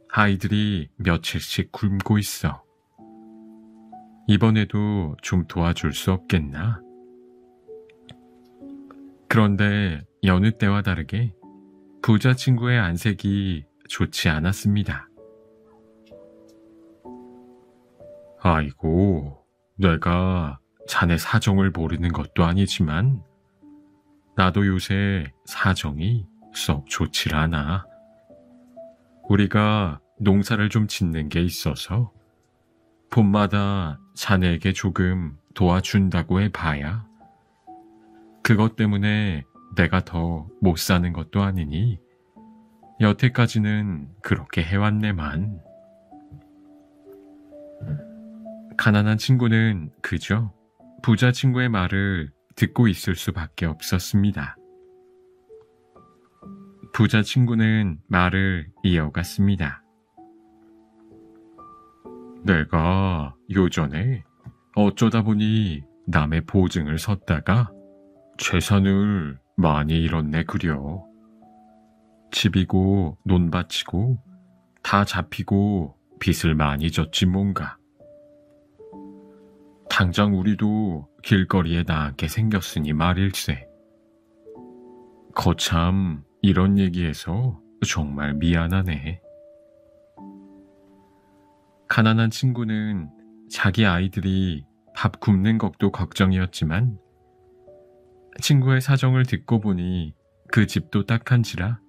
아이들이 며칠씩 굶고 있어. 이번에도 좀 도와줄 수 없겠나? 그런데 여느 때와 다르게 부자 친구의 안색이 좋지 않았습니다. 아이고, 내가 자네 사정을 모르는 것도 아니지만 나도 요새 사정이 썩 좋질 않아. 우리가 농사를 좀 짓는 게 있어서 봄마다 자네에게 조금 도와준다고 해봐야 그것 때문에 내가 더 못 사는 것도 아니니 여태까지는 그렇게 해왔네만. 가난한 친구는 그저 부자 친구의 말을 듣고 있을 수밖에 없었습니다. 부자 친구는 말을 이어갔습니다. 내가 요전에 어쩌다 보니 남의 보증을 섰다가 재산을 많이 잃었네 그려. 집이고 논밭이고 다 잡히고 빚을 많이 졌지 뭔가. 당장 우리도 길거리에 나앉게 생겼으니 말일세. 거참 이런 얘기해서 정말 미안하네. 가난한 친구는 자기 아이들이 밥 굶는 것도 걱정이었지만 친구의 사정을 듣고 보니 그 집도 딱한지라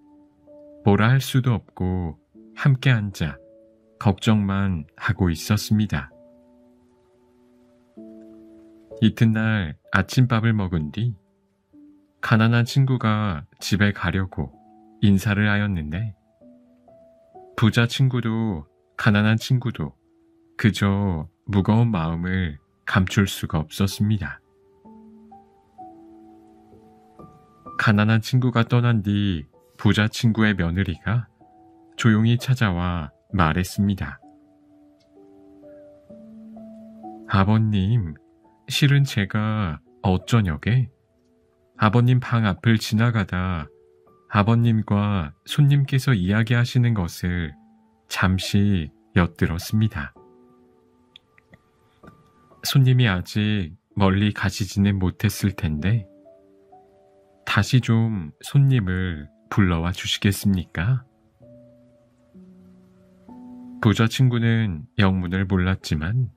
뭐라 할 수도 없고 함께 앉아 걱정만 하고 있었습니다. 이튿날 아침밥을 먹은 뒤 가난한 친구가 집에 가려고 인사를 하였는데 부자 친구도 가난한 친구도 그저 무거운 마음을 감출 수가 없었습니다. 가난한 친구가 떠난 뒤 부자 친구의 며느리가 조용히 찾아와 말했습니다. 아버님, 실은 제가 어쩌녁에 아버님 방 앞을 지나가다 아버님과 손님께서 이야기하시는 것을 잠시 엿들었습니다. 손님이 아직 멀리 가시지는 못했을 텐데 다시 좀 손님을 불러와 주시겠습니까? 부자 친구는 영문을 몰랐지만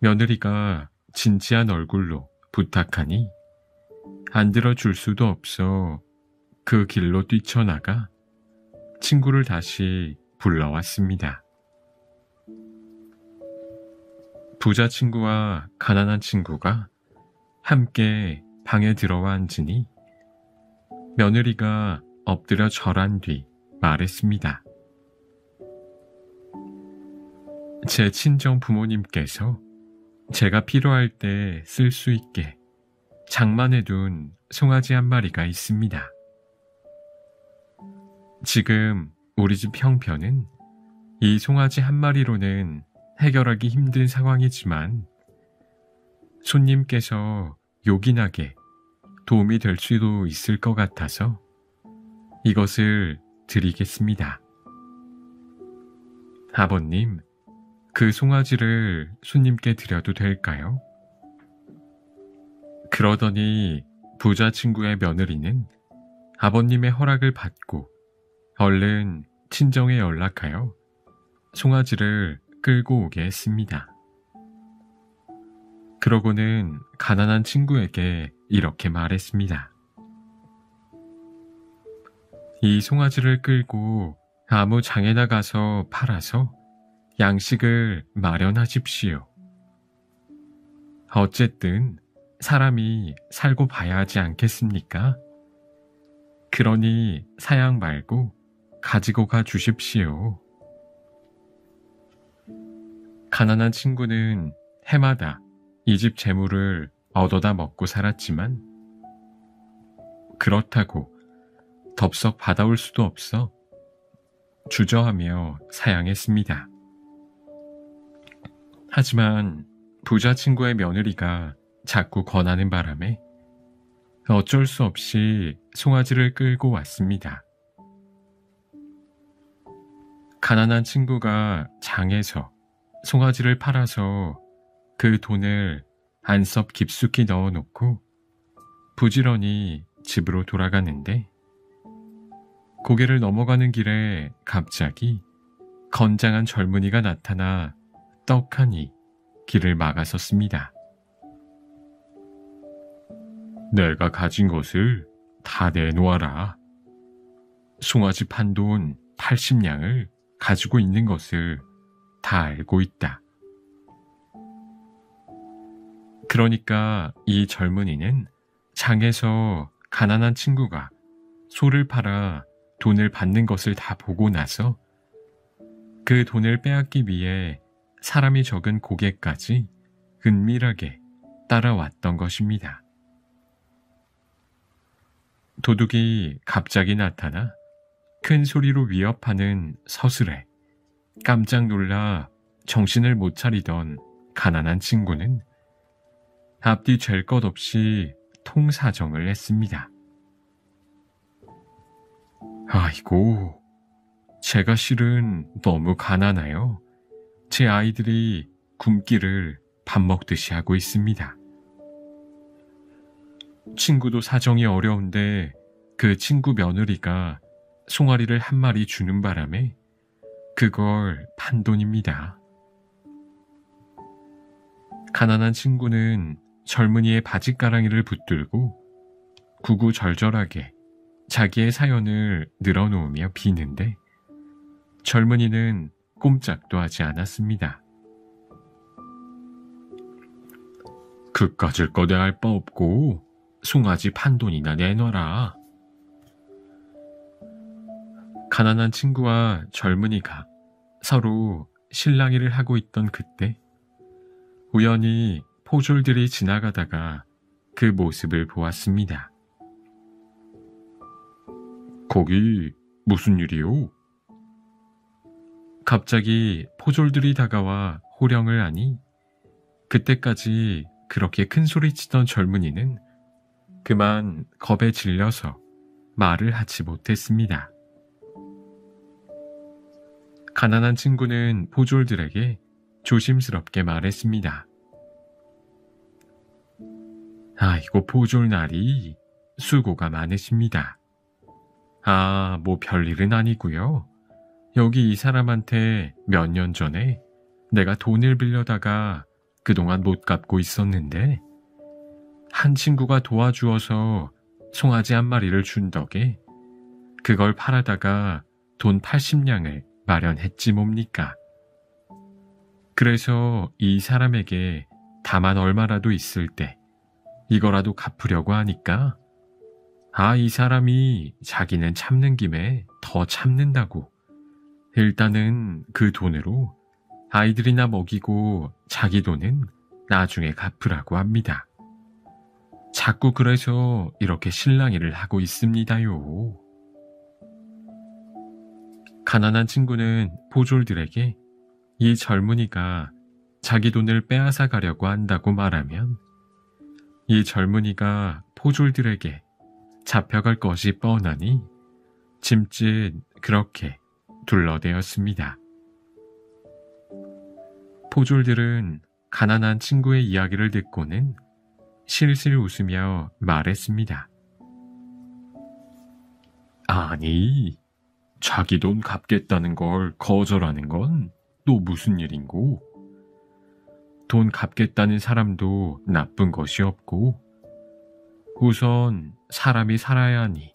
며느리가 진지한 얼굴로 부탁하니 안 들어줄 수도 없어 그 길로 뛰쳐나가 친구를 다시 불러왔습니다. 부자 친구와 가난한 친구가 함께 방에 들어와 앉으니 며느리가 엎드려 절한 뒤 말했습니다. 제 친정 부모님께서 제가 필요할 때 쓸 수 있게 장만해둔 송아지 한 마리가 있습니다. 지금 우리 집 형편은 이 송아지 한 마리로는 해결하기 힘든 상황이지만 손님께서 요긴하게 도움이 될 수도 있을 것 같아서 이것을 드리겠습니다. 아버님, 그 송아지를 손님께 드려도 될까요? 그러더니 부자 친구의 며느리는 아버님의 허락을 받고 얼른 친정에 연락하여 송아지를 끌고 오게 했습니다. 그러고는 가난한 친구에게 이렇게 말했습니다. 이 송아지를 끌고 아무 장에나 가서 팔아서 양식을 마련하십시오. 어쨌든 사람이 살고 봐야 하지 않겠습니까? 그러니 사양 말고 가지고 가 주십시오. 가난한 친구는 해마다 이 집 재물을 얻어다 먹고 살았지만 그렇다고 덥석 받아올 수도 없어 주저하며 사양했습니다. 하지만 부자 친구의 며느리가 자꾸 권하는 바람에 어쩔 수 없이 송아지를 끌고 왔습니다. 가난한 친구가 장에서 송아지를 팔아서 그 돈을 안섭 깊숙이 넣어놓고 부지런히 집으로 돌아가는데 고개를 넘어가는 길에 갑자기 건장한 젊은이가 나타나 떡하니 길을 막아섰습니다. 내가 가진 것을 다 내놓아라. 송아지 판 돈 80냥을 가지고 있는 것을 다 알고 있다. 그러니까 이 젊은이는 장에서 가난한 친구가 소를 팔아 돈을 받는 것을 다 보고 나서 그 돈을 빼앗기 위해 사람이 적은 고개까지 은밀하게 따라왔던 것입니다. 도둑이 갑자기 나타나 큰 소리로 위협하는 서슬에 깜짝 놀라 정신을 못 차리던 가난한 친구는 앞뒤 잴 것 없이 통사정을 했습니다. 아이고, 제가 실은 너무 가난해요. 제 아이들이 굶기를 밥 먹듯이 하고 있습니다. 친구도 사정이 어려운데 그 친구 며느리가 송아리를 한 마리 주는 바람에 그걸 판 돈입니다. 가난한 친구는 젊은이의 바짓가랑이를 붙들고 구구절절하게 자기의 사연을 늘어놓으며 비는데 젊은이는 꼼짝도 하지 않았습니다. 그까짓 거대할 바 없고 송아지 판돈이나 내놔라. 가난한 친구와 젊은이가 서로 실랑이를 하고 있던 그때 우연히 포졸들이 지나가다가 그 모습을 보았습니다. 거기 무슨 일이요? 갑자기 포졸들이 다가와 호령을 하니 그때까지 그렇게 큰 소리 치던 젊은이는 그만 겁에 질려서 말을 하지 못했습니다. 가난한 친구는 포졸들에게 조심스럽게 말했습니다. 아이고 포졸나리 수고가 많으십니다. 아, 뭐 별일은 아니고요. 여기 이 사람한테 몇 년 전에 내가 돈을 빌려다가 그동안 못 갚고 있었는데 한 친구가 도와주어서 송아지 한 마리를 준 덕에 그걸 팔아다가 돈 80냥을 마련했지 뭡니까. 그래서 이 사람에게 다만 얼마라도 있을 때 이거라도 갚으려고 하니까 아, 이 사람이 자기는 참는 김에 더 참는다고 일단은 그 돈으로 아이들이나 먹이고 자기 돈은 나중에 갚으라고 합니다. 자꾸 그래서 이렇게 실랑이를 하고 있습니다요. 가난한 친구는 포졸들에게 이 젊은이가 자기 돈을 빼앗아 가려고 한다고 말하면 이 젊은이가 포졸들에게 잡혀갈 것이 뻔하니 짐짓 그렇게 둘러대었습니다. 포졸들은 가난한 친구의 이야기를 듣고는 실실 웃으며 말했습니다. 아니, 자기 돈 갚겠다는 걸 거절하는 건 또 무슨 일인고? 돈 갚겠다는 사람도 나쁜 것이 없고 우선 사람이 살아야 하니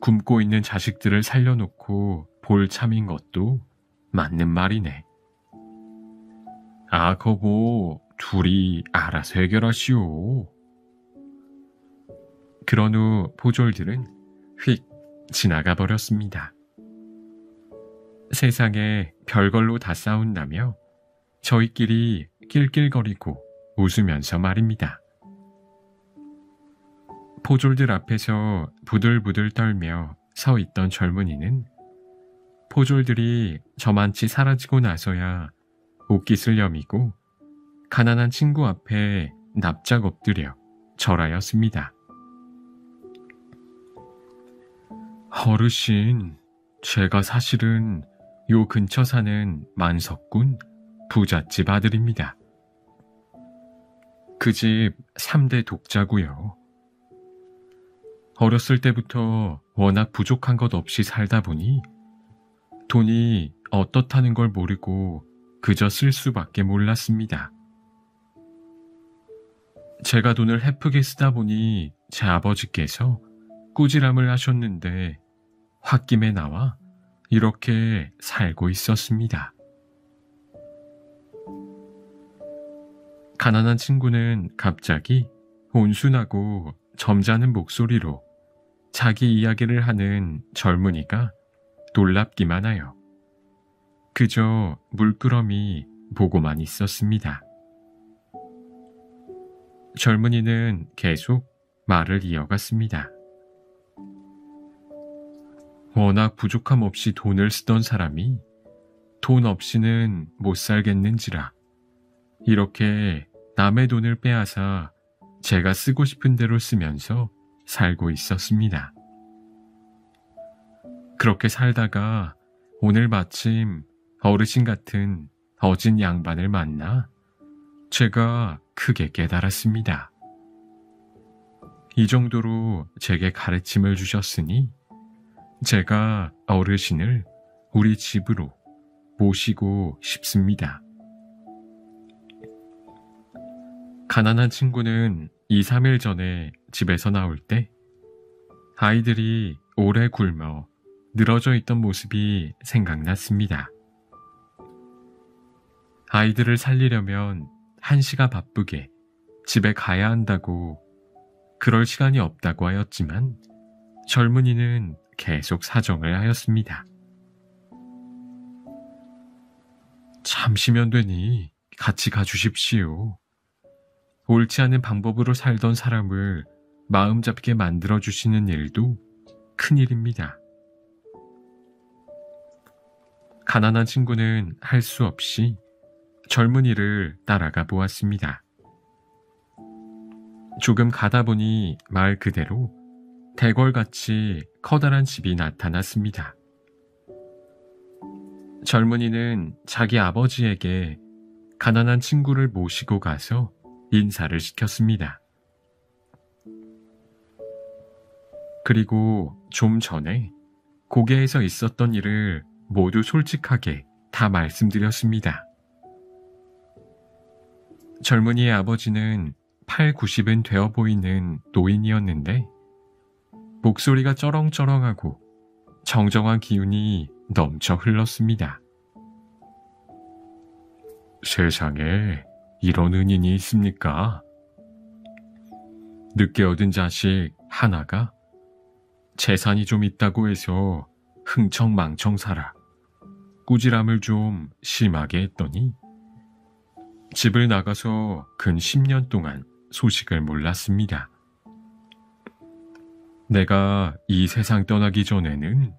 굶고 있는 자식들을 살려놓고 볼 참인 것도 맞는 말이네. 아, 거보 둘이 알아서 해결하시오. 그런 후 포졸들은 휙 지나가 버렸습니다. 세상에 별걸로 다 싸운다며 저희끼리 낄낄거리고 웃으면서 말입니다. 포졸들 앞에서 부들부들 떨며 서 있던 젊은이는 포졸들이 저만치 사라지고 나서야 옷깃을 여미고 가난한 친구 앞에 납작 엎드려 절하였습니다. 어르신, 제가 사실은 요 근처 사는 만석군 부잣집 아들입니다. 그 집 3대 독자고요. 어렸을 때부터 워낙 부족한 것 없이 살다 보니 돈이 어떻다는 걸 모르고 그저 쓸 수밖에 몰랐습니다. 제가 돈을 헤프게 쓰다 보니 제 아버지께서 꾸지람을 하셨는데 홧김에 나와 이렇게 살고 있었습니다. 가난한 친구는 갑자기 온순하고 점잖은 목소리로 자기 이야기를 하는 젊은이가 놀랍기만 하여 그저 물끄러미 보고만 있었습니다. 젊은이는 계속 말을 이어갔습니다. 워낙 부족함 없이 돈을 쓰던 사람이 돈 없이는 못 살겠는지라 이렇게 남의 돈을 빼앗아 제가 쓰고 싶은 대로 쓰면서 살고 있었습니다. 그렇게 살다가 오늘 마침 어르신 같은 어진 양반을 만나 제가 크게 깨달았습니다. 이 정도로 제게 가르침을 주셨으니 제가 어르신을 우리 집으로 모시고 싶습니다. 가난한 친구는 2, 3일 전에 집에서 나올 때 아이들이 오래 굶어 늘어져 있던 모습이 생각났습니다. 아이들을 살리려면 1시가 바쁘게 집에 가야 한다고 그럴 시간이 없다고 하였지만 젊은이는 계속 사정을 하였습니다. 잠시면 되니 같이 가주십시오. 옳지 않은 방법으로 살던 사람을 마음 잡게 만들어주시는 일도 큰일입니다. 가난한 친구는 할 수 없이 젊은이를 따라가 보았습니다. 조금 가다 보니 말 그대로 대궐같이 커다란 집이 나타났습니다. 젊은이는 자기 아버지에게 가난한 친구를 모시고 가서 인사를 시켰습니다. 그리고 좀 전에 고개에서 있었던 일을 모두 솔직하게 다 말씀드렸습니다. 젊은이의 아버지는 8, 90은 되어 보이는 노인이었는데 목소리가 쩌렁쩌렁하고 정정한 기운이 넘쳐 흘렀습니다. 세상에 이런 은인이 있습니까? 늦게 얻은 자식 하나가 재산이 좀 있다고 해서 흥청망청 살아 꾸지람을 좀 심하게 했더니 집을 나가서 근 10년 동안 소식을 몰랐습니다. 내가 이 세상 떠나기 전에는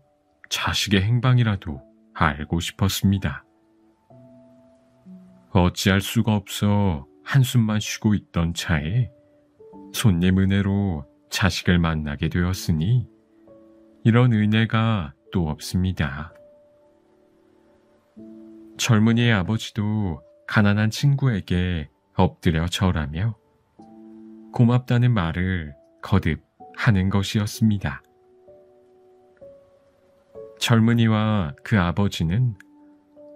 자식의 행방이라도 알고 싶었습니다. 어찌할 수가 없어 한숨만 쉬고 있던 차에 손님 은혜로 자식을 만나게 되었으니 이런 은혜가 또 없습니다. 젊은이의 아버지도 가난한 친구에게 엎드려 절하며 고맙다는 말을 거듭 하는 것이었습니다. 젊은이와 그 아버지는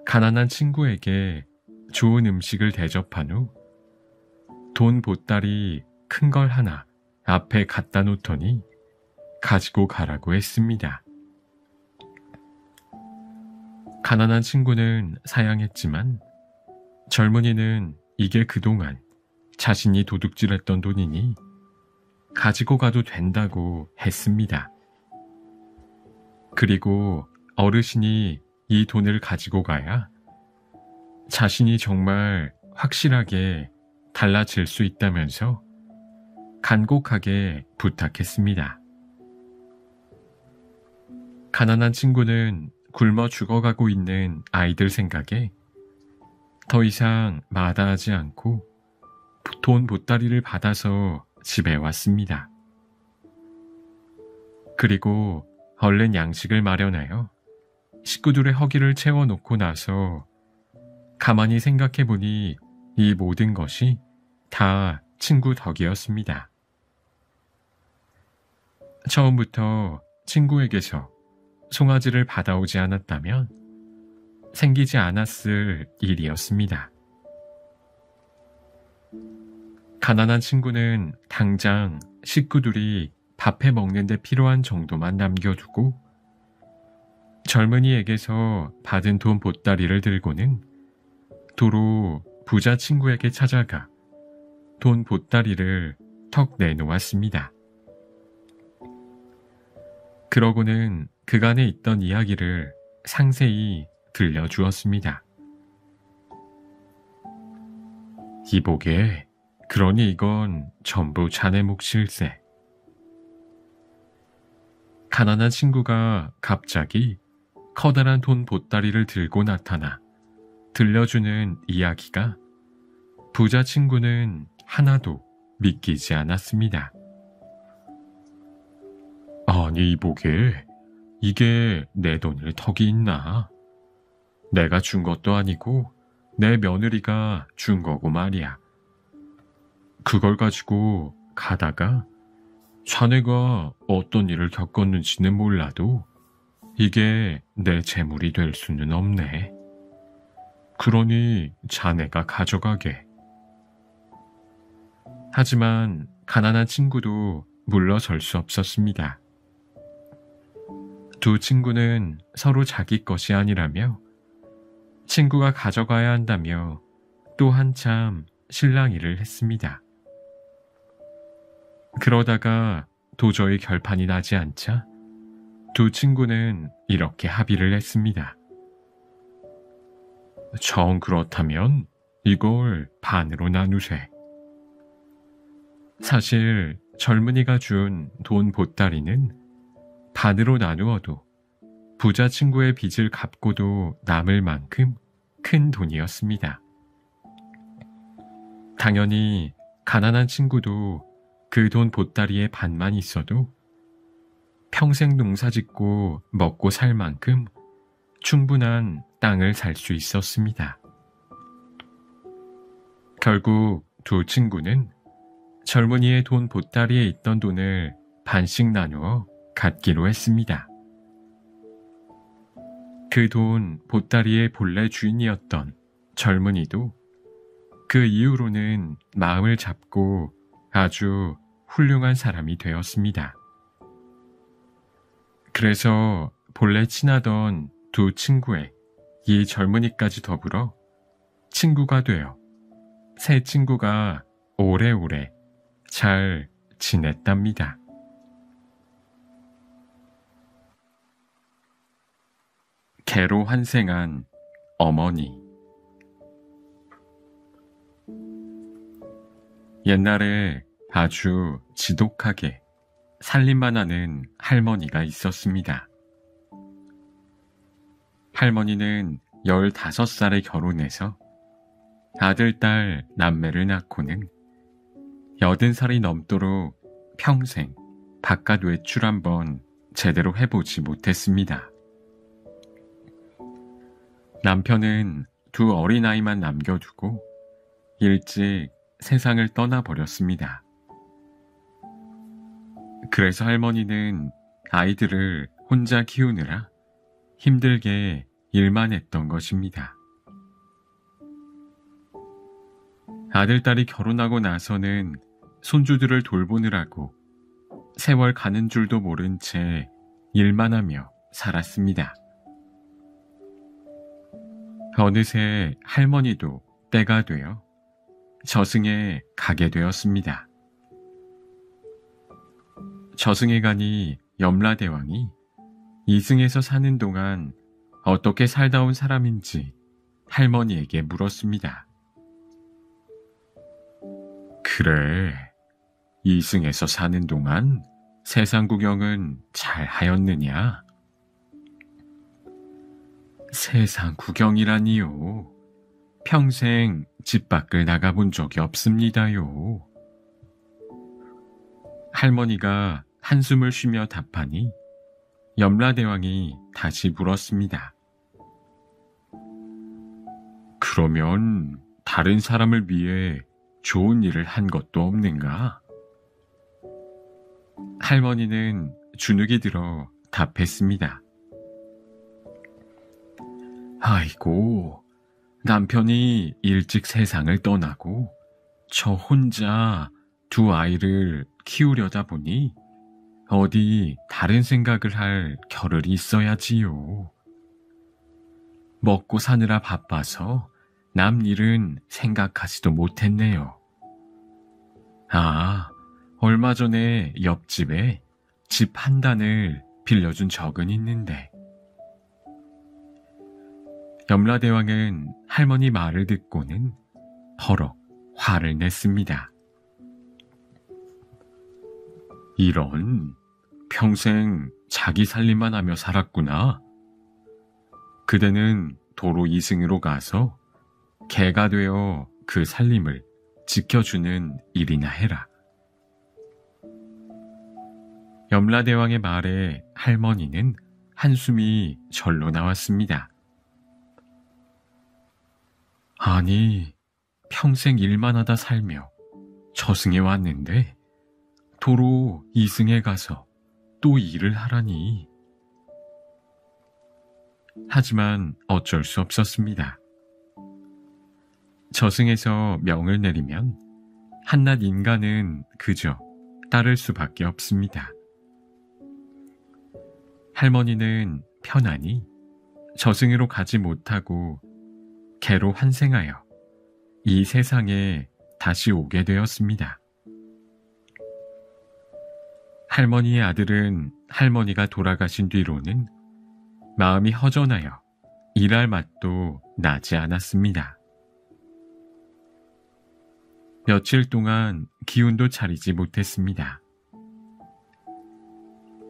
가난한 친구에게 좋은 음식을 대접한 후 돈 보따리 큰 걸 하나 앞에 갖다 놓더니 가지고 가라고 했습니다. 가난한 친구는 사양했지만 젊은이는 이게 그동안 자신이 도둑질했던 돈이니 가지고 가도 된다고 했습니다. 그리고 어르신이 이 돈을 가지고 가야 자신이 정말 확실하게 달라질 수 있다면서 간곡하게 부탁했습니다. 가난한 친구는 굶어 죽어가고 있는 아이들 생각에 더 이상 마다하지 않고 돈 보따리를 받아서 집에 왔습니다. 그리고 얼른 양식을 마련하여 식구들의 허기를 채워놓고 나서 가만히 생각해보니 이 모든 것이 다 친구 덕이었습니다. 처음부터 친구에게서 송아지를 받아오지 않았다면 생기지 않았을 일이었습니다. 가난한 친구는 당장 식구들이 밥해 먹는 데 필요한 정도만 남겨두고 젊은이에게서 받은 돈 보따리를 들고는 도로 부자 친구에게 찾아가 돈 보따리를 턱 내놓았습니다. 그러고는 그간에 있던 이야기를 상세히 들려주었습니다. 이보게, 그러니 이건 전부 자네 몫일세. 가난한 친구가 갑자기 커다란 돈 보따리를 들고 나타나 들려주는 이야기가 부자 친구는 하나도 믿기지 않았습니다. 아니 이보게, 이게 내 돈일 턱이 있나? 내가 준 것도 아니고 내 며느리가 준 거고 말이야. 그걸 가지고 가다가 자네가 어떤 일을 겪었는지는 몰라도 이게 내 재물이 될 수는 없네. 그러니 자네가 가져가게. 하지만 가난한 친구도 물러설 수 없었습니다. 두 친구는 서로 자기 것이 아니라며 친구가 가져가야 한다며 또 한참 실랑이를 했습니다. 그러다가 도저히 결판이 나지 않자 두 친구는 이렇게 합의를 했습니다. 정 그렇다면 이걸 반으로 나누세. 사실 젊은이가 준 돈 보따리는 반으로 나누어도 부자 친구의 빚을 갚고도 남을 만큼 큰 돈이었습니다. 당연히 가난한 친구도 그 돈 보따리의 반만 있어도 평생 농사짓고 먹고 살 만큼 충분한 땅을 살 수 있었습니다. 결국 두 친구는 젊은이의 돈 보따리에 있던 돈을 반씩 나누어 갖기로 했습니다. 그 돈 보따리의 본래 주인이었던 젊은이도 그 이후로는 마음을 잡고 아주 훌륭한 사람이 되었습니다. 그래서 본래 친하던 두 친구의 이 젊은이까지 더불어 친구가 되어 새 친구가 오래오래 잘 지냈답니다. 개로 환생한 어머니. 옛날에 아주 지독하게 살림만 하는 할머니가 있었습니다. 할머니는 15살에 결혼해서 아들, 딸, 남매를 낳고는 80살이 넘도록 평생 바깥 외출 한번 제대로 해보지 못했습니다. 남편은 두 어린아이만 남겨두고 일찍 세상을 떠나버렸습니다. 그래서 할머니는 아이들을 혼자 키우느라 힘들게 일만 했던 것입니다. 아들, 딸이 결혼하고 나서는 손주들을 돌보느라고 세월 가는 줄도 모른 채 일만 하며 살았습니다. 어느새 할머니도 때가 되어 저승에 가게 되었습니다. 저승에 가니 염라대왕이 이승에서 사는 동안 어떻게 살다 온 사람인지 할머니에게 물었습니다. 그래, 이승에서 사는 동안 세상 구경은 잘 하였느냐? 세상 구경이라니요. 평생 집 밖을 나가본 적이 없습니다요. 할머니가 한숨을 쉬며 답하니 염라대왕이 다시 물었습니다. 그러면 다른 사람을 위해 좋은 일을 한 것도 없는가? 할머니는 주눅이 들어 답했습니다. 아이고, 남편이 일찍 세상을 떠나고 저 혼자 두 아이를 키우려다 보니 어디 다른 생각을 할 겨를이 있어야지요. 먹고 사느라 바빠서 남 일은 생각하지도 못했네요. 아, 얼마 전에 옆집에 집 한 단을 빌려준 적은 있는데. 염라대왕은 할머니 말을 듣고는 버럭 화를 냈습니다. 이런, 평생 자기 살림만 하며 살았구나. 그대는 도로 이승으로 가서 개가 되어 그 살림을 지켜주는 일이나 해라. 염라대왕의 말에 할머니는 한숨이 절로 나왔습니다. 아니, 평생 일만 하다 살며 저승에 왔는데 도로 이승에 가서 또 일을 하라니. 하지만 어쩔 수 없었습니다. 저승에서 명을 내리면 한낱 인간은 그저 따를 수밖에 없습니다. 할머니는 편안히 저승으로 가지 못하고 개로 환생하여 이 세상에 다시 오게 되었습니다. 할머니의 아들은 할머니가 돌아가신 뒤로는 마음이 허전하여 일할 맛도 나지 않았습니다. 며칠 동안 기운도 차리지 못했습니다.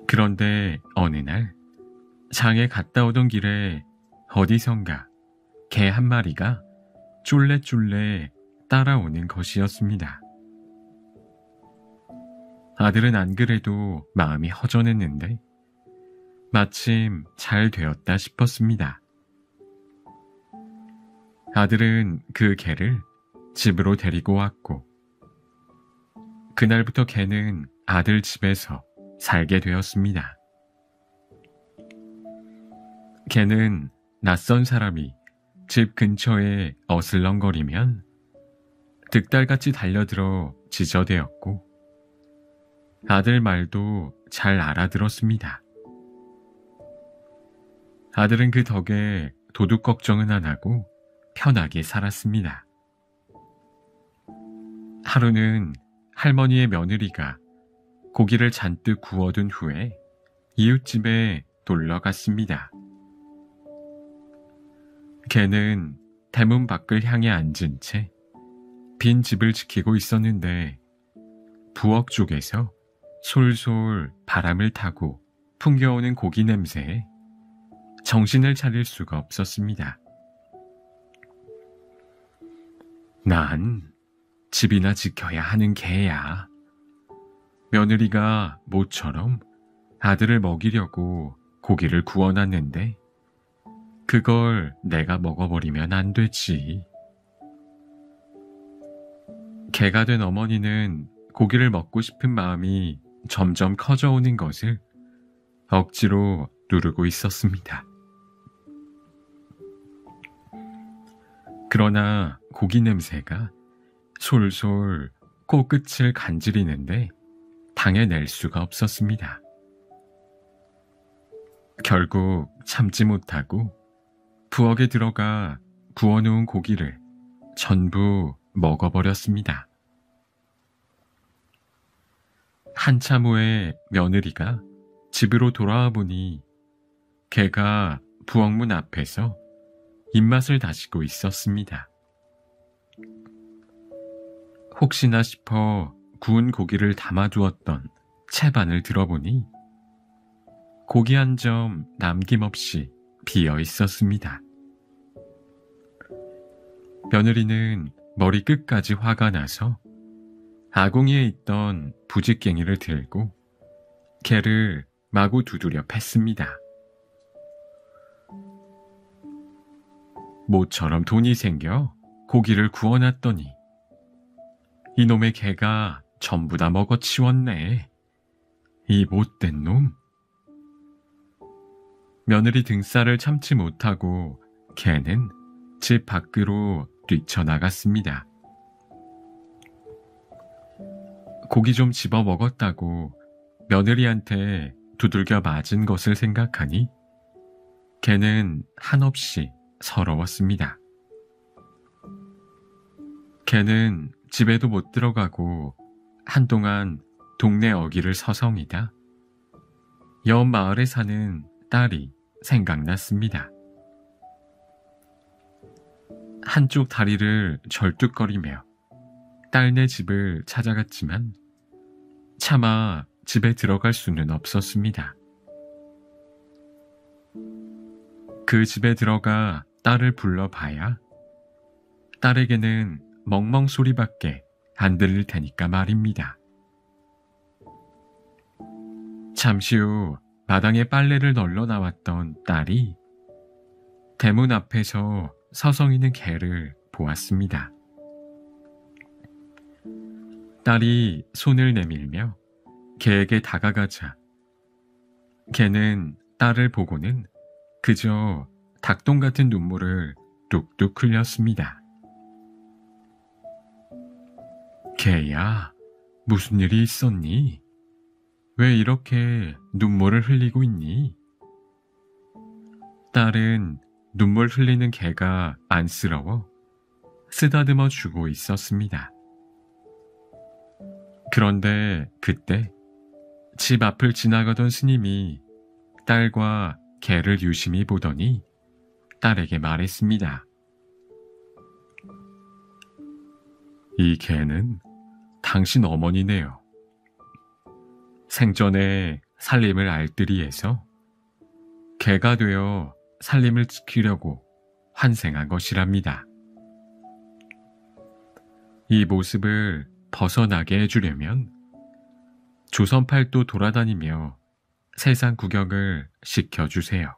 그런데 어느 날 장에 갔다 오던 길에 어디선가 개 한 마리가 쫄래쫄래 따라오는 것이었습니다. 아들은 안 그래도 마음이 허전했는데 마침 잘 되었다 싶었습니다. 아들은 그 개를 집으로 데리고 왔고 그날부터 개는 아들 집에서 살게 되었습니다. 개는 낯선 사람이 집 근처에 어슬렁거리면 득달같이 달려들어 지저대었고 아들 말도 잘 알아들었습니다. 아들은 그 덕에 도둑 걱정은 안 하고 편하게 살았습니다. 하루는 할머니의 며느리가 고기를 잔뜩 구워둔 후에 이웃집에 놀러 갔습니다. 개는 대문 밖을 향해 앉은 채 빈 집을 지키고 있었는데 부엌 쪽에서 솔솔 바람을 타고 풍겨오는 고기 냄새에 정신을 차릴 수가 없었습니다. 난 집이나 지켜야 하는 개야. 며느리가 모처럼 아들을 먹이려고 고기를 구워놨는데 그걸 내가 먹어버리면 안 되지. 개가 된 어머니는 고기를 먹고 싶은 마음이 점점 커져오는 것을 억지로 누르고 있었습니다. 그러나 고기 냄새가 솔솔 코끝을 간지리는데 당해낼 수가 없었습니다. 결국 참지 못하고 부엌에 들어가 구워놓은 고기를 전부 먹어버렸습니다. 한참 후에 며느리가 집으로 돌아와 보니 개가 부엌문 앞에서 입맛을 다시고 있었습니다. 혹시나 싶어 구운 고기를 담아두었던 채반을 들어보니 고기 한 점 남김없이 비어 있었습니다. 며느리는 머리 끝까지 화가 나서 아궁이에 있던 부직갱이를 들고 개를 마구 두드려 팼습니다. 모처럼 돈이 생겨 고기를 구워놨더니 이놈의 개가 전부 다 먹어치웠네. 이 못된 놈. 며느리 등살을 참지 못하고 개는 집 밖으로 뛰쳐나갔습니다. 고기 좀 집어 먹었다고 며느리한테 두들겨 맞은 것을 생각하니 개는 한없이 서러웠습니다. 개는 집에도 못 들어가고 한동안 동네 어귀를 서성이다 옆 마을에 사는 딸이 생각났습니다. 한쪽 다리를 절뚝거리며 딸네 집을 찾아갔지만 차마 집에 들어갈 수는 없었습니다. 그 집에 들어가 딸을 불러봐야 딸에게는 멍멍 소리밖에 안 들릴 테니까 말입니다. 잠시 후 마당에 빨래를 널러 나왔던 딸이 대문 앞에서 서성이는 개를 보았습니다. 딸이 손을 내밀며 개에게 다가가자 개는 딸을 보고는 그저 닭똥 같은 눈물을 뚝뚝 흘렸습니다. 개야, 무슨 일이 있었니? 왜 이렇게 눈물을 흘리고 있니? 딸은 눈물 흘리는 개가 안쓰러워 쓰다듬어 주고 있었습니다. 그런데 그때 집 앞을 지나가던 스님이 딸과 개를 유심히 보더니 딸에게 말했습니다. 이 개는 당신 어머니네요. 생전에 살림을 알뜰히해서 개가 되어 살림을 지키려고 환생한 것이랍니다. 이 모습을 벗어나게 해주려면 조선팔도 돌아다니며 세상 구경을 시켜주세요.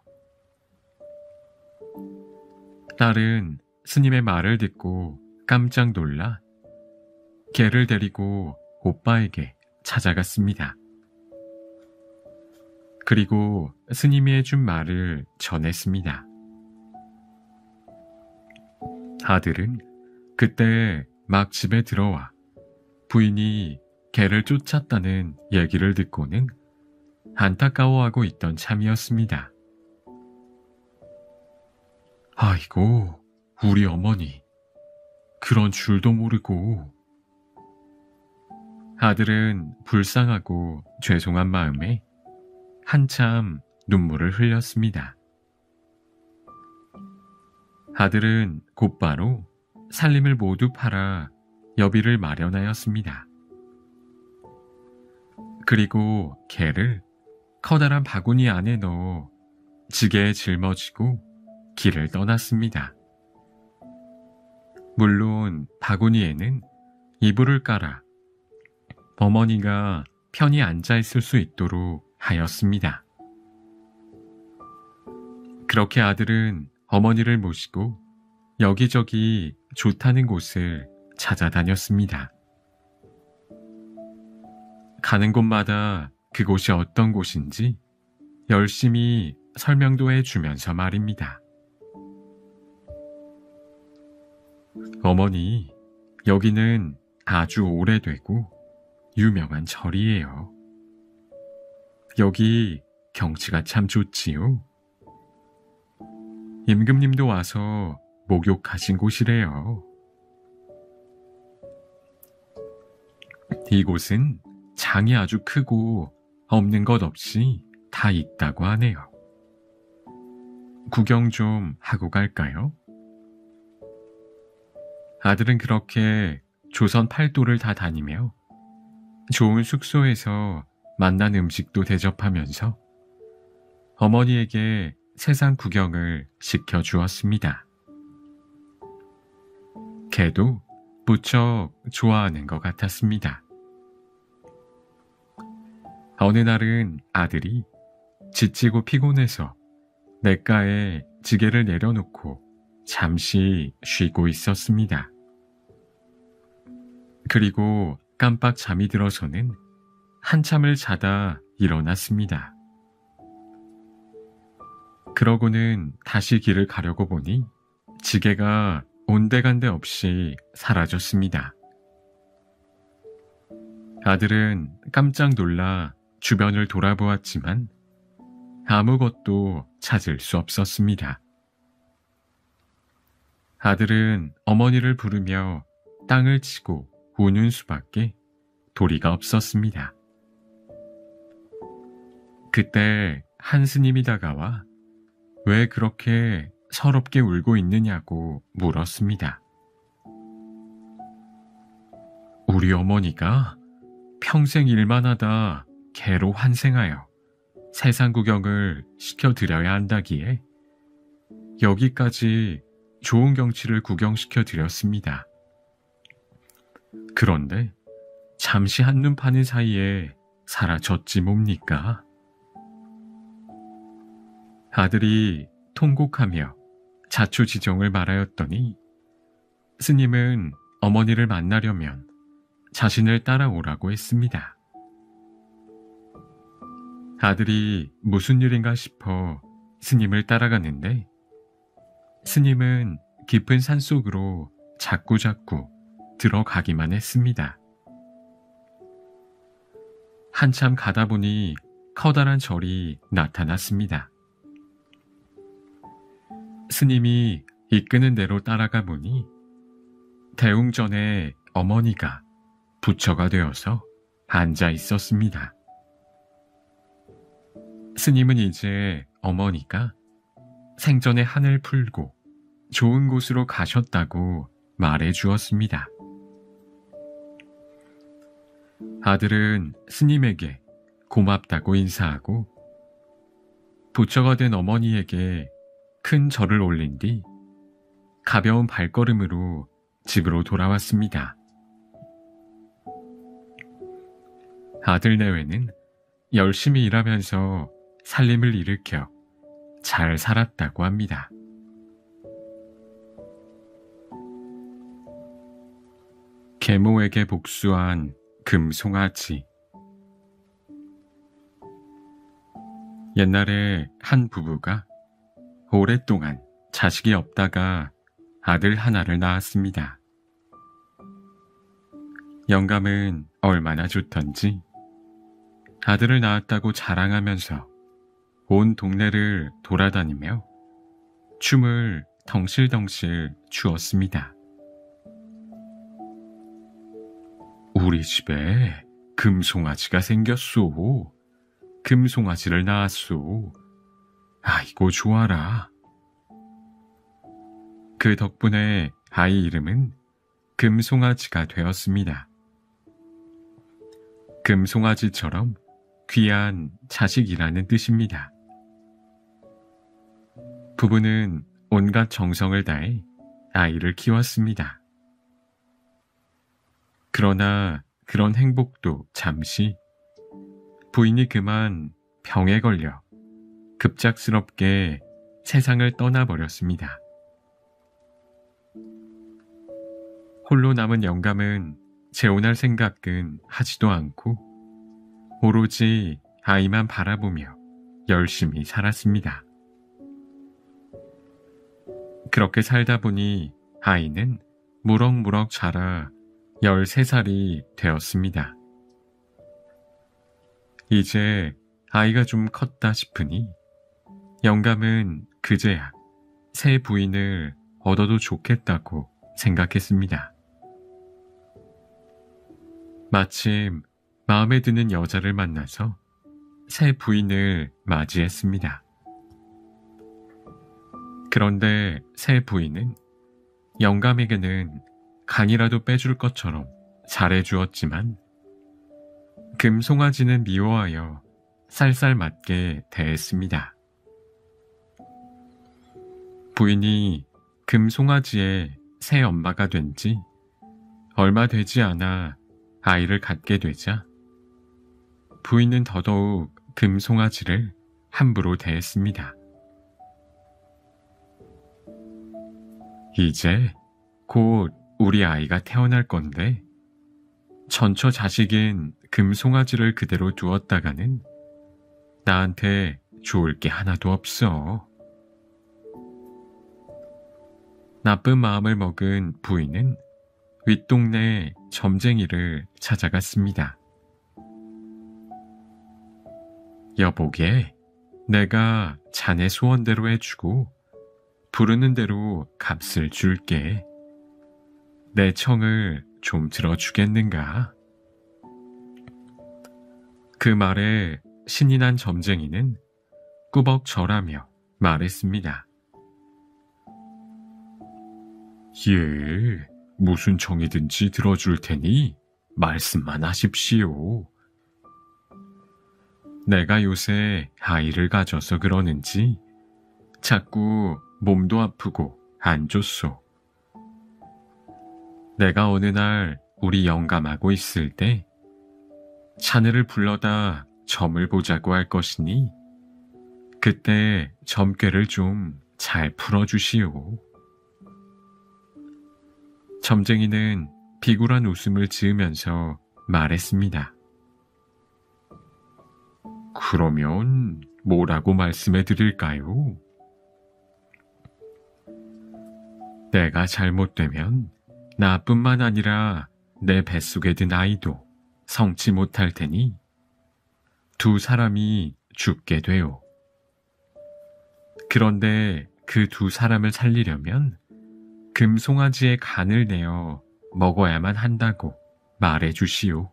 딸은 스님의 말을 듣고 깜짝 놀라 개를 데리고 오빠에게 찾아갔습니다. 그리고 스님이 해준 말을 전했습니다. 아들은 그때 막 집에 들어와 부인이 개를 쫓았다는 얘기를 듣고는 안타까워하고 있던 참이었습니다. 아이고, 우리 어머니, 그런 줄도 모르고. 아들은 불쌍하고 죄송한 마음에 한참 눈물을 흘렸습니다. 아들은 곧바로 살림을 모두 팔아 여비를 마련하였습니다. 그리고 개를 커다란 바구니 안에 넣어 지게에 짊어지고 길을 떠났습니다. 물론 바구니에는 이불을 깔아 어머니가 편히 앉아있을 수 있도록 하였습니다. 그렇게 아들은 어머니를 모시고 여기저기 좋다는 곳을 찾아다녔습니다. 가는 곳마다 그곳이 어떤 곳인지 열심히 설명도 해주면서 말입니다. 어머니, 여기는 아주 오래되고 유명한 절이에요. 여기 경치가 참 좋지요. 임금님도 와서 목욕하신 곳이래요. 이곳은 장이 아주 크고 없는 것 없이 다 있다고 하네요. 구경 좀 하고 갈까요? 아들은 그렇게 조선 팔도를 다 다니며 좋은 숙소에서 맛난 음식도 대접하면서 어머니에게 세상 구경을 시켜주었습니다. 걔도 무척 좋아하는 것 같았습니다. 어느 날은 아들이 지치고 피곤해서 냇가에 지게를 내려놓고 잠시 쉬고 있었습니다. 그리고 깜빡 잠이 들어서는 한참을 자다 일어났습니다. 그러고는 다시 길을 가려고 보니 지게가 온데간데 없이 사라졌습니다. 아들은 깜짝 놀라 주변을 돌아보았지만 아무것도 찾을 수 없었습니다. 아들은 어머니를 부르며 땅을 치고 우는 수밖에 도리가 없었습니다. 그때 한 스님이 다가와 왜 그렇게 서럽게 울고 있느냐고 물었습니다. 우리 어머니가 평생 일만 하다 개로 환생하여 세상 구경을 시켜드려야 한다기에 여기까지 좋은 경치를 구경시켜 드렸습니다. 그런데 잠시 한눈 파는 사이에 사라졌지 뭡니까? 아들이 통곡하며 자초지종을 말하였더니 스님은 어머니를 만나려면 자신을 따라오라고 했습니다. 아들이 무슨 일인가 싶어 스님을 따라갔는데 스님은 깊은 산속으로 자꾸자꾸 들어가기만 했습니다. 한참 가다 보니 커다란 절이 나타났습니다. 스님이 이끄는 대로 따라가 보니 대웅전에 어머니가 부처가 되어서 앉아 있었습니다. 스님은 이제 어머니가 생전에 한을 풀고 좋은 곳으로 가셨다고 말해 주었습니다. 아들은 스님에게 고맙다고 인사하고 부처가 된 어머니에게 큰 절을 올린 뒤 가벼운 발걸음으로 집으로 돌아왔습니다. 아들 내외는 열심히 일하면서 살림을 일으켜 잘 살았다고 합니다. 계모에게 복수한 금송아지. 옛날에 한 부부가 오랫동안 자식이 없다가 아들 하나를 낳았습니다. 영감은 얼마나 좋던지 아들을 낳았다고 자랑하면서 온 동네를 돌아다니며 춤을 덩실덩실 추었습니다. 우리 집에 금송아지가 생겼소. 금송아지를 낳았소. 아이고 좋아라. 그 덕분에 아이 이름은 금송아지가 되었습니다. 금송아지처럼 귀한 자식이라는 뜻입니다. 부부는 온갖 정성을 다해 아이를 키웠습니다. 그러나 그런 행복도 잠시 부인이 그만 병에 걸려 급작스럽게 세상을 떠나버렸습니다. 홀로 남은 영감은 재혼할 생각은 하지도 않고 오로지 아이만 바라보며 열심히 살았습니다. 그렇게 살다 보니 아이는 무럭무럭 자라 13살이 되었습니다. 이제 아이가 좀 컸다 싶으니 영감은 그제야 새 부인을 얻어도 좋겠다고 생각했습니다. 마침 마음에 드는 여자를 만나서 새 부인을 맞이했습니다. 그런데 새 부인은 영감에게는 간이라도 빼줄 것처럼 잘해주었지만 금송아지는 미워하여 쌀쌀맞게 대했습니다. 부인이 금송아지의 새 엄마가 된 지 얼마 되지 않아 아이를 갖게 되자 부인은 더더욱 금송아지를 함부로 대했습니다. 이제 곧 우리 아이가 태어날 건데 전처 자식인 금송아지를 그대로 두었다가는 나한테 좋을 게 하나도 없어. 나쁜 마음을 먹은 부인은 윗동네 점쟁이를 찾아갔습니다. 여보게, 내가 자네 소원대로 해주고 부르는 대로 값을 줄게. 내 청을 좀 들어주겠는가? 그 말에 신이 난 점쟁이는 꾸벅 절하며 말했습니다. 예, 무슨 청이든지 들어줄 테니 말씀만 하십시오. 내가 요새 아이를 가져서 그러는지 자꾸 몸도 아프고 안 좋소. 내가 어느 날 우리 영감하고 있을 때 자네를 불러다 점을 보자고 할 것이니 그때 점괘를 좀 잘 풀어주시오. 점쟁이는 비굴한 웃음을 지으면서 말했습니다. 그러면 뭐라고 말씀해 드릴까요? 내가 잘못되면 나뿐만 아니라 내 뱃속에 든 아이도 성치 못할 테니 두 사람이 죽게 돼요. 그런데 그 두 사람을 살리려면 금송아지의 간을 내어 먹어야만 한다고 말해 주시오.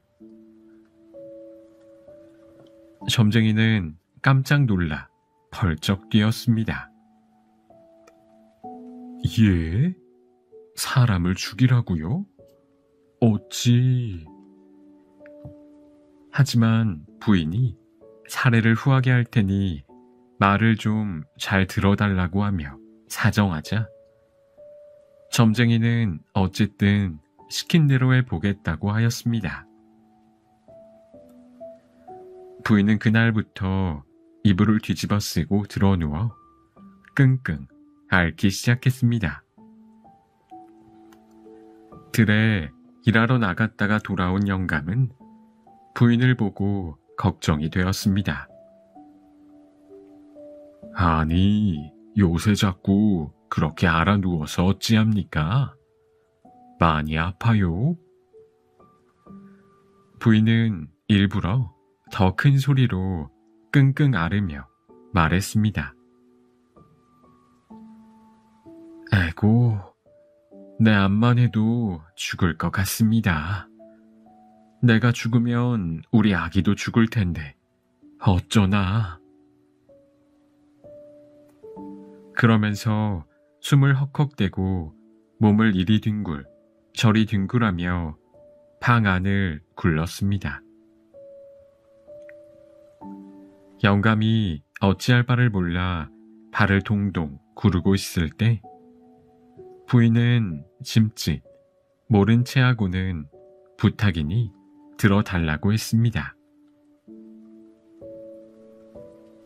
점쟁이는 깜짝 놀라 벌쩍 뛰었습니다. 예? 사람을 죽이라고요? 어찌... 하지만 부인이 사례를 후하게 할 테니 말을 좀 잘 들어달라고 하며 사정하자 점쟁이는 어쨌든 시킨 대로 해보겠다고 하였습니다. 부인은 그날부터 이불을 뒤집어 쓰고 드러누워 끙끙 앓기 시작했습니다. 들에 일하러 나갔다가 돌아온 영감은 부인을 보고 걱정이 되었습니다. 아니, 요새 자꾸 그렇게 알아 누워서 어찌합니까? 많이 아파요? 부인은 일부러 더 큰 소리로 끙끙 앓으며 말했습니다. 아이고, 내 암만 해도 죽을 것 같습니다. 내가 죽으면 우리 아기도 죽을 텐데 어쩌나. 그러면서 숨을 헉헉대고 몸을 이리 뒹굴 저리 뒹굴하며 방 안을 굴렀습니다. 영감이 어찌할 바를 몰라 발을 동동 구르고 있을 때 부인은 짐짓 모른 체하고는 부탁이니 들어달라고 했습니다.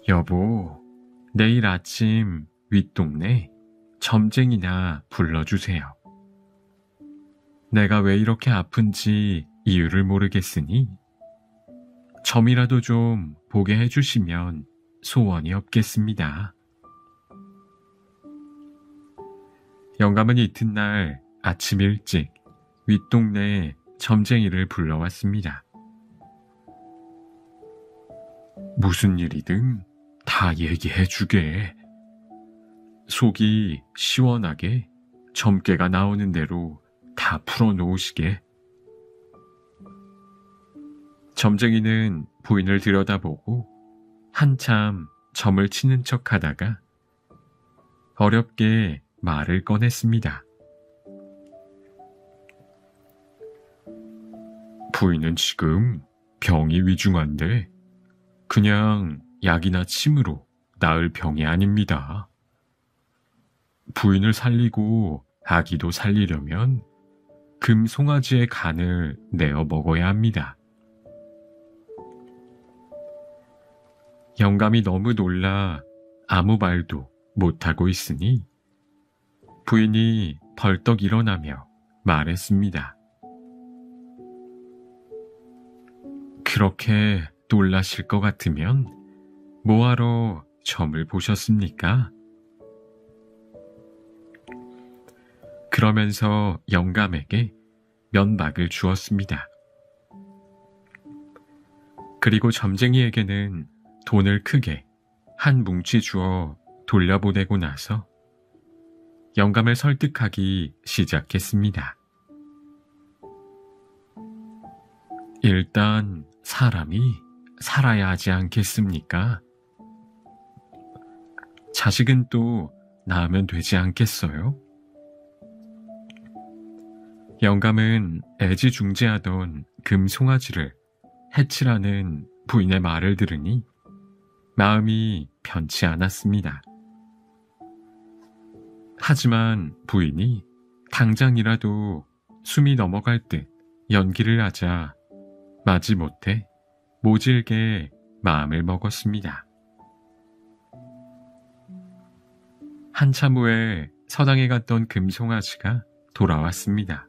여보, 내일 아침 윗동네 점쟁이나 불러주세요. 내가 왜 이렇게 아픈지 이유를 모르겠으니 점이라도 좀 보게 해주시면 소원이 없겠습니다. 영감은 이튿날 아침 일찍 윗동네 점쟁이를 불러왔습니다. 무슨 일이든 다 얘기해주게. 속이 시원하게 점괘가 나오는 대로 다 풀어놓으시게. 점쟁이는 부인을 들여다보고 한참 점을 치는 척하다가 어렵게 말을 꺼냈습니다. 부인은 지금 병이 위중한데 그냥 약이나 침으로 나을 병이 아닙니다. 부인을 살리고 아기도 살리려면 금송아지의 간을 내어 먹어야 합니다. 영감이 너무 놀라 아무 말도 못하고 있으니 부인이 벌떡 일어나며 말했습니다. 그렇게 놀라실 것 같으면 뭐하러 점을 보셨습니까? 그러면서 영감에게 면박을 주었습니다. 그리고 점쟁이에게는 돈을 크게 한 뭉치 주어 돌려보내고 나서 영감을 설득하기 시작했습니다. 일단 사람이 살아야 하지 않겠습니까? 자식은 또 낳으면 되지 않겠어요? 영감은 애지중지하던 금송아지를 해치라는 부인의 말을 들으니 마음이 편치 않았습니다. 하지만 부인이 당장이라도 숨이 넘어갈 듯 연기를 하자 마지못해 모질게 마음을 먹었습니다. 한참 후에 서당에 갔던 금송아지가 돌아왔습니다.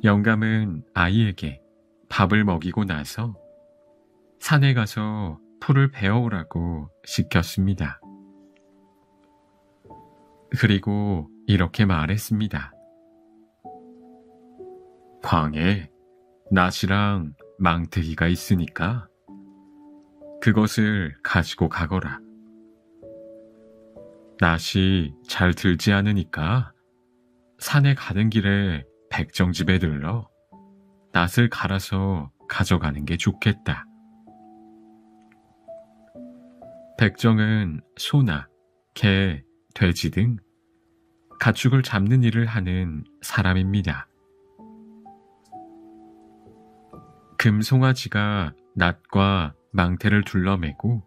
영감은 아이에게 밥을 먹이고 나서 산에 가서 풀을 베어오라고 시켰습니다. 그리고 이렇게 말했습니다. 광에 낫이랑 망태기가 있으니까 그것을 가지고 가거라. 낫이 잘 들지 않으니까 산에 가는 길에 백정집에 들러 낫을 갈아서 가져가는 게 좋겠다. 백정은 소나 개, 돼지 등 가축을 잡는 일을 하는 사람입니다. 금송아지가 낫과 망태를 둘러매고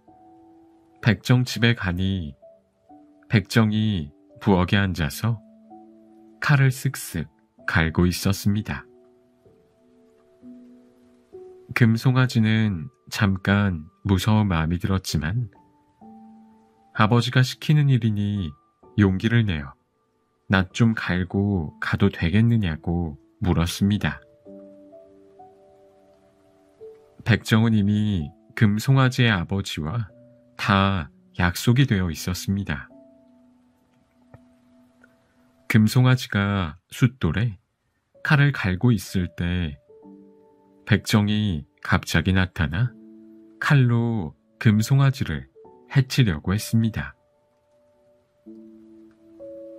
백정 집에 가니 백정이 부엌에 앉아서 칼을 쓱쓱 갈고 있었습니다. 금송아지는 잠깐 무서운 마음이 들었지만 아버지가 시키는 일이니 용기를 내어 낫 좀 갈고 가도 되겠느냐고 물었습니다. 백정은 이미 금송아지의 아버지와 다 약속이 되어 있었습니다. 금송아지가 숫돌에 칼을 갈고 있을 때 백정이 갑자기 나타나 칼로 금송아지를 해치려고 했습니다.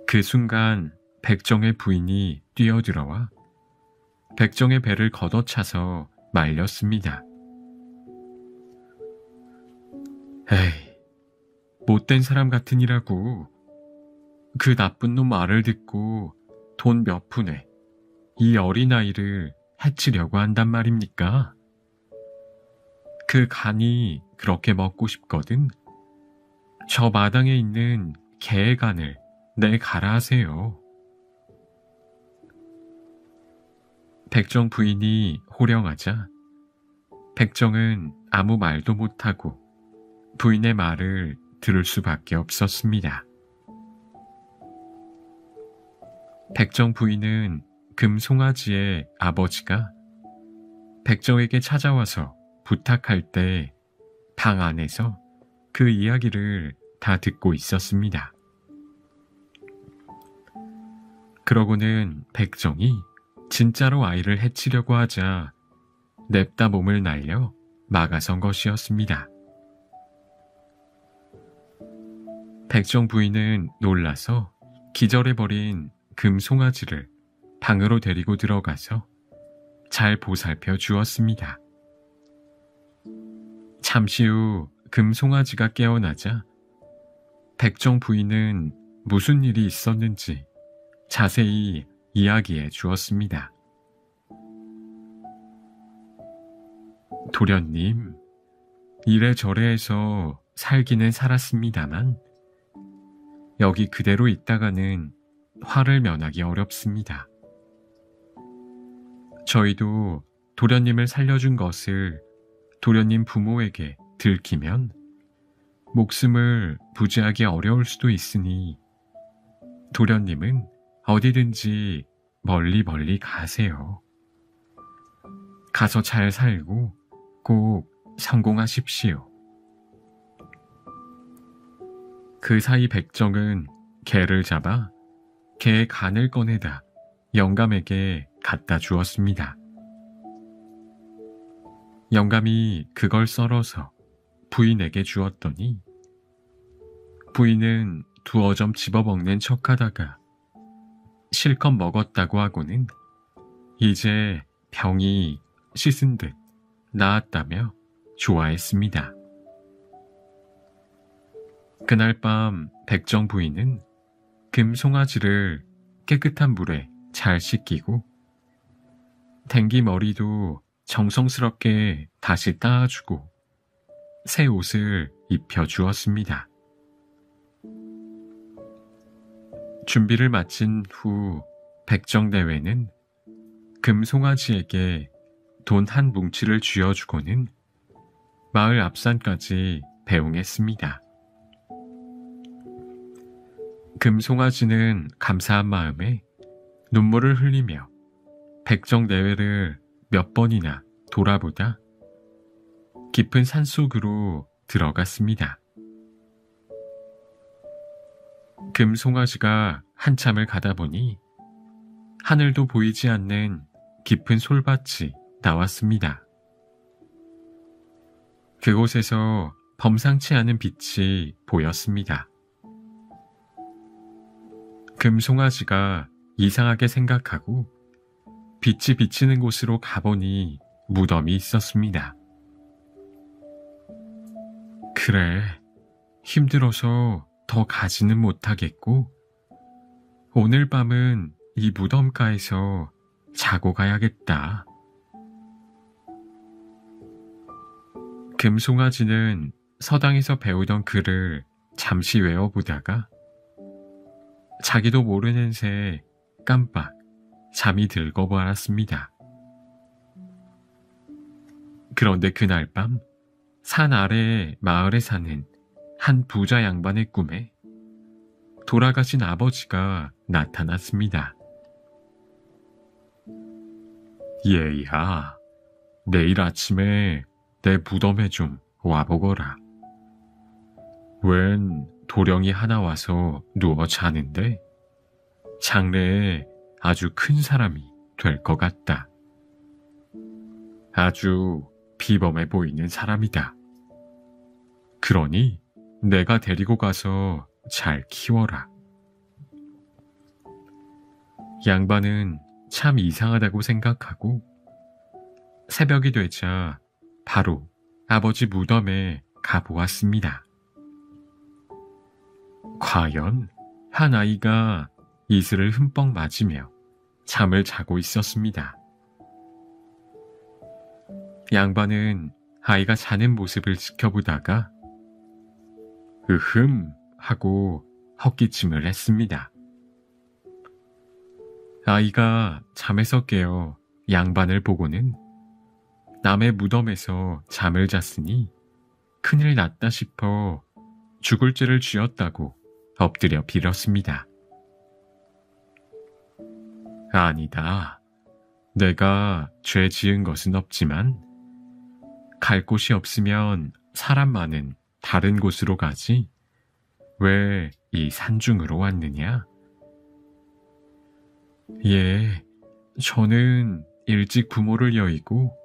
그 순간 백정의 부인이 뛰어들어와 백정의 배를 걷어차서 말렸습니다. 에이, 못된 사람 같으니라고. 그 나쁜 놈 말을 듣고 돈 몇 푼에 이 어린아이를 해치려고 한단 말입니까? 그 간이 그렇게 먹고 싶거든 저 마당에 있는 개의 간을 내 가라 하세요. 백정 부인이 호령하자 백정은 아무 말도 못하고 부인의 말을 들을 수밖에 없었습니다. 백정 부인은 금송아지의 아버지가 백정에게 찾아와서 부탁할 때 방 안에서 그 이야기를 다 듣고 있었습니다. 그러고는 백정이 진짜로 아이를 해치려고 하자 냅다 몸을 날려 막아선 것이었습니다. 백정 부인은 놀라서 기절해버린 금송아지를 방으로 데리고 들어가서 잘 보살펴 주었습니다. 잠시 후 금송아지가 깨어나자 백정 부인은 무슨 일이 있었는지 자세히 이야기해 주었습니다. 도련님, 이래저래 해서 살기는 살았습니다만 여기 그대로 있다가는 화를 면하기 어렵습니다. 저희도 도련님을 살려준 것을 도련님 부모에게 들키면 목숨을 부지하기 어려울 수도 있으니 도련님은 어디든지 멀리 멀리 가세요. 가서 잘 살고 꼭 성공하십시오. 그 사이 백정은 개를 잡아 개의 간을 꺼내다 영감에게 갖다 주었습니다. 영감이 그걸 썰어서 부인에게 주었더니 부인은 두어 점 집어먹는 척하다가 실컷 먹었다고 하고는 이제 병이 씻은 듯 나았다며 좋아했습니다. 그날 밤 백정 부인은 금송아지를 깨끗한 물에 잘 씻기고 댕기 머리도 정성스럽게 다시 따아주고 새 옷을 입혀주었습니다. 준비를 마친 후 백정대회는 금송아지에게 돈 한 뭉치를 쥐어주고는 마을 앞산까지 배웅했습니다. 금송아지는 감사한 마음에 눈물을 흘리며 백정대회를 몇 번이나 돌아보다 깊은 산속으로 들어갔습니다. 금송아지가 한참을 가다 보니 하늘도 보이지 않는 깊은 솔밭이 나왔습니다. 그곳에서 범상치 않은 빛이 보였습니다. 금송아지가 이상하게 생각하고 빛이 비치는 곳으로 가보니 무덤이 있었습니다. 그래, 힘들어서 더 가지는 못하겠고 오늘 밤은 이 무덤가에서 자고 가야겠다. 금송아지는 서당에서 배우던 글을 잠시 외워보다가 자기도 모르는 새 깜빡 잠이 들고 말았습니다. 그런데 그날 밤 산 아래 마을에 사는 한 부자 양반의 꿈에 돌아가신 아버지가 나타났습니다. 얘야, 내일 아침에 내 무덤에 좀 와보거라. 웬 도령이 하나 와서 누워 자는데 장래에 아주 큰 사람이 될 것 같다. 아주 비범해 보이는 사람이다. 그러니 내가 데리고 가서 잘 키워라. 양반은 참 이상하다고 생각하고 새벽이 되자 바로 아버지 무덤에 가보았습니다. 과연 한 아이가 이슬을 흠뻑 맞으며 잠을 자고 있었습니다. 양반은 아이가 자는 모습을 지켜보다가 으흠 하고 헛기침을 했습니다. 아이가 잠에서 깨어 양반을 보고는 남의 무덤에서 잠을 잤으니 큰일 났다 싶어 죽을 죄를 지었다고 엎드려 빌었습니다. 아니다. 내가 죄 지은 것은 없지만 갈 곳이 없으면 사람 많은 다른 곳으로 가지 왜 이 산중으로 왔느냐? 예, 저는 일찍 부모를 여의고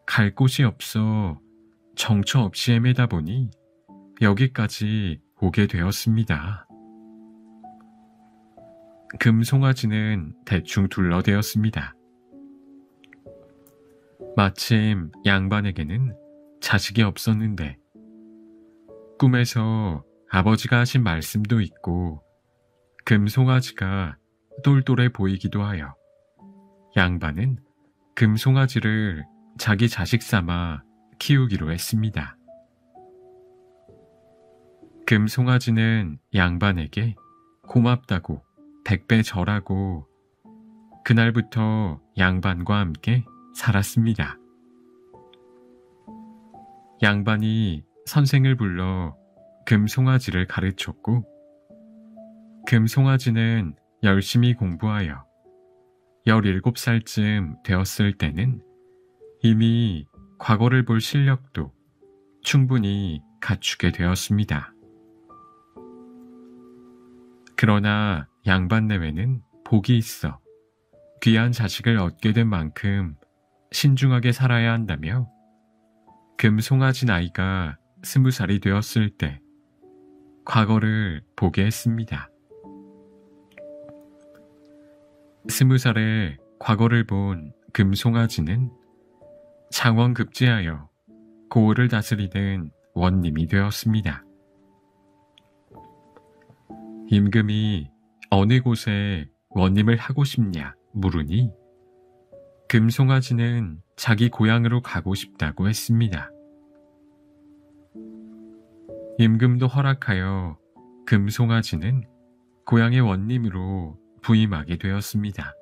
갈 곳이 없어 정처 없이 헤매다 보니 여기까지 오게 되었습니다. 금송아지는 대충 둘러대었습니다. 마침 양반에게는 자식이 없었는데 꿈에서 아버지가 하신 말씀도 있고 금송아지가 똘똘해 보이기도 하여 양반은 금송아지를 자기 자식 삼아 키우기로 했습니다. 금송아지는 양반에게 고맙다고 100배 절하고 그날부터 양반과 함께 살았습니다. 양반이 선생을 불러 금송아지를 가르쳤고 금송아지는 열심히 공부하여 17살쯤 되었을 때는 이미 과거를 볼 실력도 충분히 갖추게 되었습니다. 그러나 양반 내외는 복이 있어 귀한 자식을 얻게 된 만큼 신중하게 살아야 한다며 금송아지 나이가 20살이 되었을 때 과거를 보게 했습니다. 20살에 과거를 본 금송아지는 장원급제하여 고을을 다스리는 원님이 되었습니다. 임금이 어느 곳에 원님을 하고 싶냐 물으니 금송아지는 자기 고향으로 가고 싶다고 했습니다. 임금도 허락하여 금송아지는 고향의 원님으로 부임하게 되었습니다.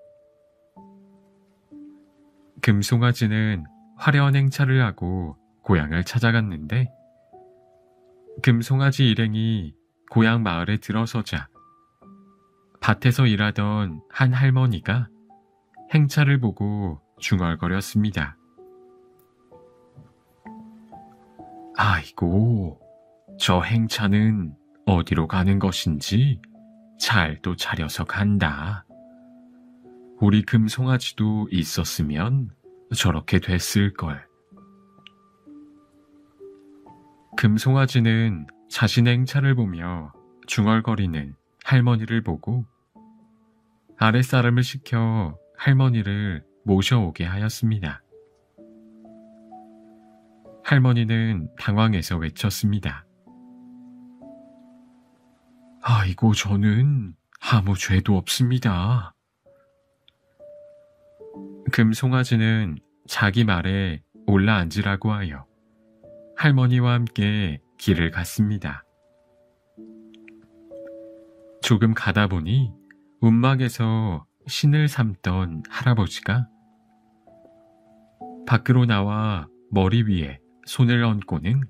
금송아지는 화려한 행차를 하고 고향을 찾아갔는데 금송아지 일행이 고향 마을에 들어서자 밭에서 일하던 한 할머니가 행차를 보고 중얼거렸습니다. 아이고, 저 행차는 어디로 가는 것인지 잘도 차려서 간다. 우리 금송아지도 있었으면 저렇게 됐을걸. 금송아지는 자신의 행차를 보며 중얼거리는 할머니를 보고 아랫사람을 시켜 할머니를 모셔오게 하였습니다. 할머니는 당황해서 외쳤습니다. 아이고, 저는 아무 죄도 없습니다. 금송아지는 자기 말에 올라앉으라고 하여 할머니와 함께 길을 갔습니다. 조금 가다 보니 움막에서 신을 삼던 할아버지가 밖으로 나와 머리 위에 손을 얹고는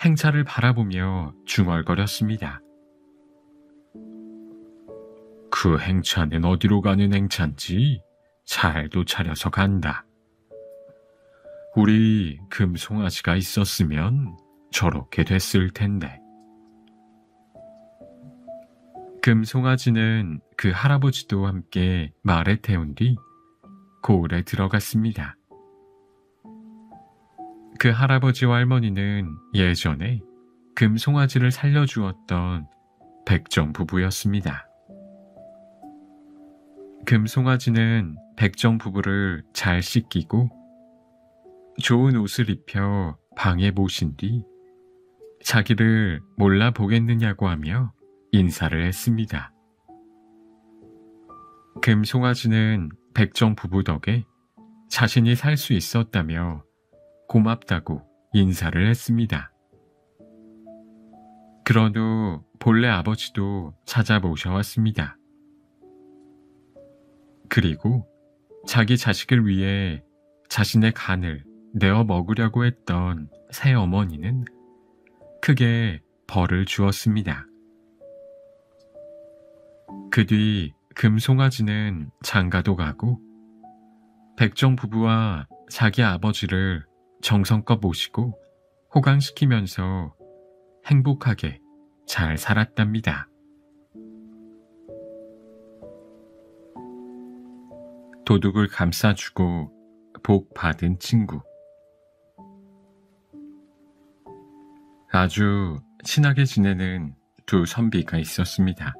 행차를 바라보며 중얼거렸습니다. 그 행차는 어디로 가는 행차인지 잘도 차려서 간다. 우리 금송아지가 있었으면 저렇게 됐을 텐데. 금송아지는 그 할아버지도 함께 말에 태운 뒤 고을에 들어갔습니다. 그 할아버지와 할머니는 예전에 금송아지를 살려주었던 백정 부부였습니다. 금송아지는 백정 부부를 잘 씻기고 좋은 옷을 입혀 방에 모신 뒤 자기를 몰라보겠느냐고 하며 인사를 했습니다. 금송아지는 백정 부부 덕에 자신이 살 수 있었다며 고맙다고 인사를 했습니다. 그런 후 본래 아버지도 찾아 모셔왔습니다. 그리고 자기 자식을 위해 자신의 간을 내어 먹으려고 했던 새어머니는 크게 벌을 주었습니다. 그 뒤 금송아지는 장가도 가고 백정 부부와 자기 아버지를 정성껏 모시고 호강시키면서 행복하게 잘 살았답니다. 도둑을 감싸주고 복 받은 친구. 아주 친하게 지내는 두 선비가 있었습니다.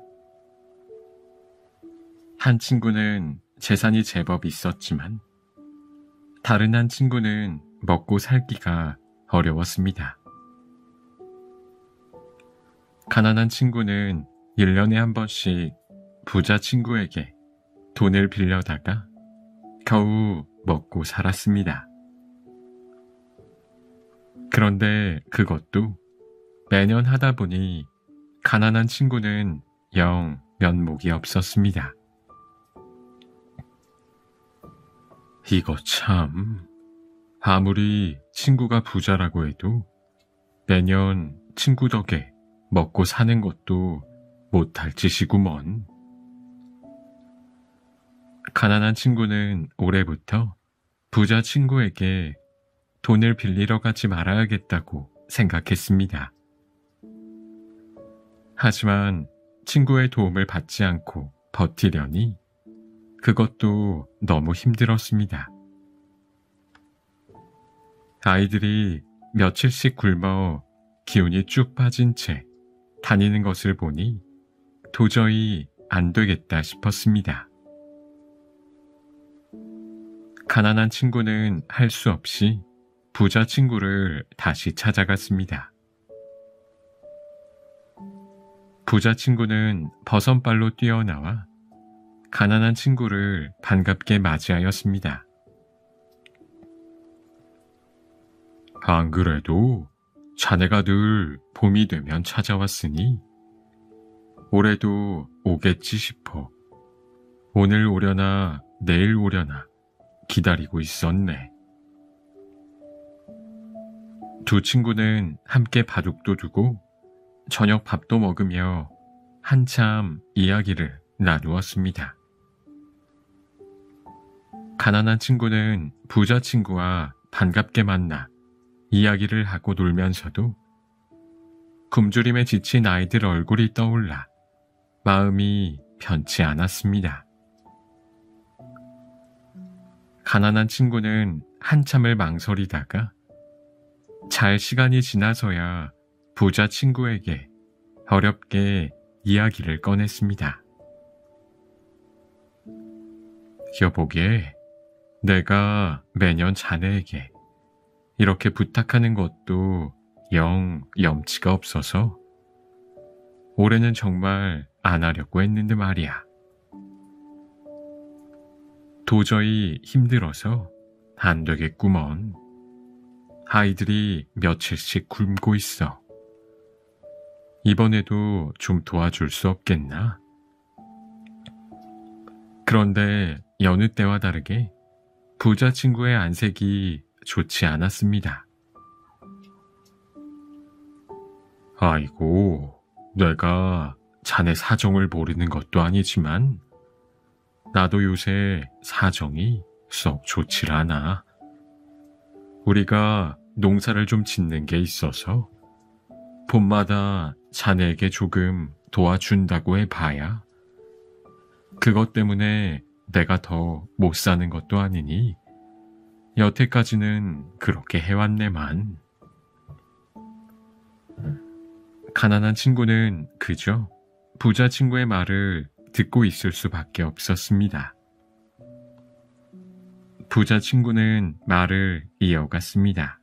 한 친구는 재산이 제법 있었지만 다른 한 친구는 먹고 살기가 어려웠습니다. 가난한 친구는 1년에 한 번씩 부자 친구에게 돈을 빌려다가 겨우 먹고 살았습니다. 그런데 그것도 매년 하다 보니 가난한 친구는 영 면목이 없었습니다. 이거 참, 아무리 친구가 부자라고 해도 매년 친구 덕에 먹고 사는 것도 못할 짓이구먼. 가난한 친구는 올해부터 부자 친구에게 돈을 빌리러 가지 말아야겠다고 생각했습니다. 하지만 친구의 도움을 받지 않고 버티려니 그것도 너무 힘들었습니다. 아이들이 며칠씩 굶어 기운이 쭉 빠진 채 다니는 것을 보니 도저히 안 되겠다 싶었습니다. 가난한 친구는 할 수 없이 부자 친구를 다시 찾아갔습니다. 부자 친구는 버선발로 뛰어나와 가난한 친구를 반갑게 맞이하였습니다. 안 그래도 자네가 늘 봄이 되면 찾아왔으니 올해도 오겠지 싶어 오늘 오려나 내일 오려나 기다리고 있었네. 두 친구는 함께 바둑도 두고 저녁 밥도 먹으며 한참 이야기를 나누었습니다. 가난한 친구는 부자 친구와 반갑게 만나 이야기를 하고 놀면서도 굶주림에 지친 아이들 얼굴이 떠올라 마음이 편치 않았습니다. 가난한 친구는 한참을 망설이다가 잘 시간이 지나서야 부자 친구에게 어렵게 이야기를 꺼냈습니다. 여보게, 내가 매년 자네에게 이렇게 부탁하는 것도 영 염치가 없어서 올해는 정말 안 하려고 했는데 말이야. 도저히 힘들어서 안 되겠구먼. 아이들이 며칠씩 굶고 있어. 이번에도 좀 도와줄 수 없겠나? 그런데 여느 때와 다르게 부자 친구의 안색이 좋지 않았습니다. 아이고, 내가 자네 사정을 모르는 것도 아니지만 나도 요새 사정이 썩 좋질 않아. 우리가 농사를 좀 짓는 게 있어서 봄마다 자네에게 조금 도와준다고 해봐야 그것 때문에 내가 더 못 사는 것도 아니니 여태까지는 그렇게 해왔네만. 가난한 친구는 그저 부자 친구의 말을 듣고 있을 수밖에 없었습니다. 부자 친구는 말을 이어갔습니다.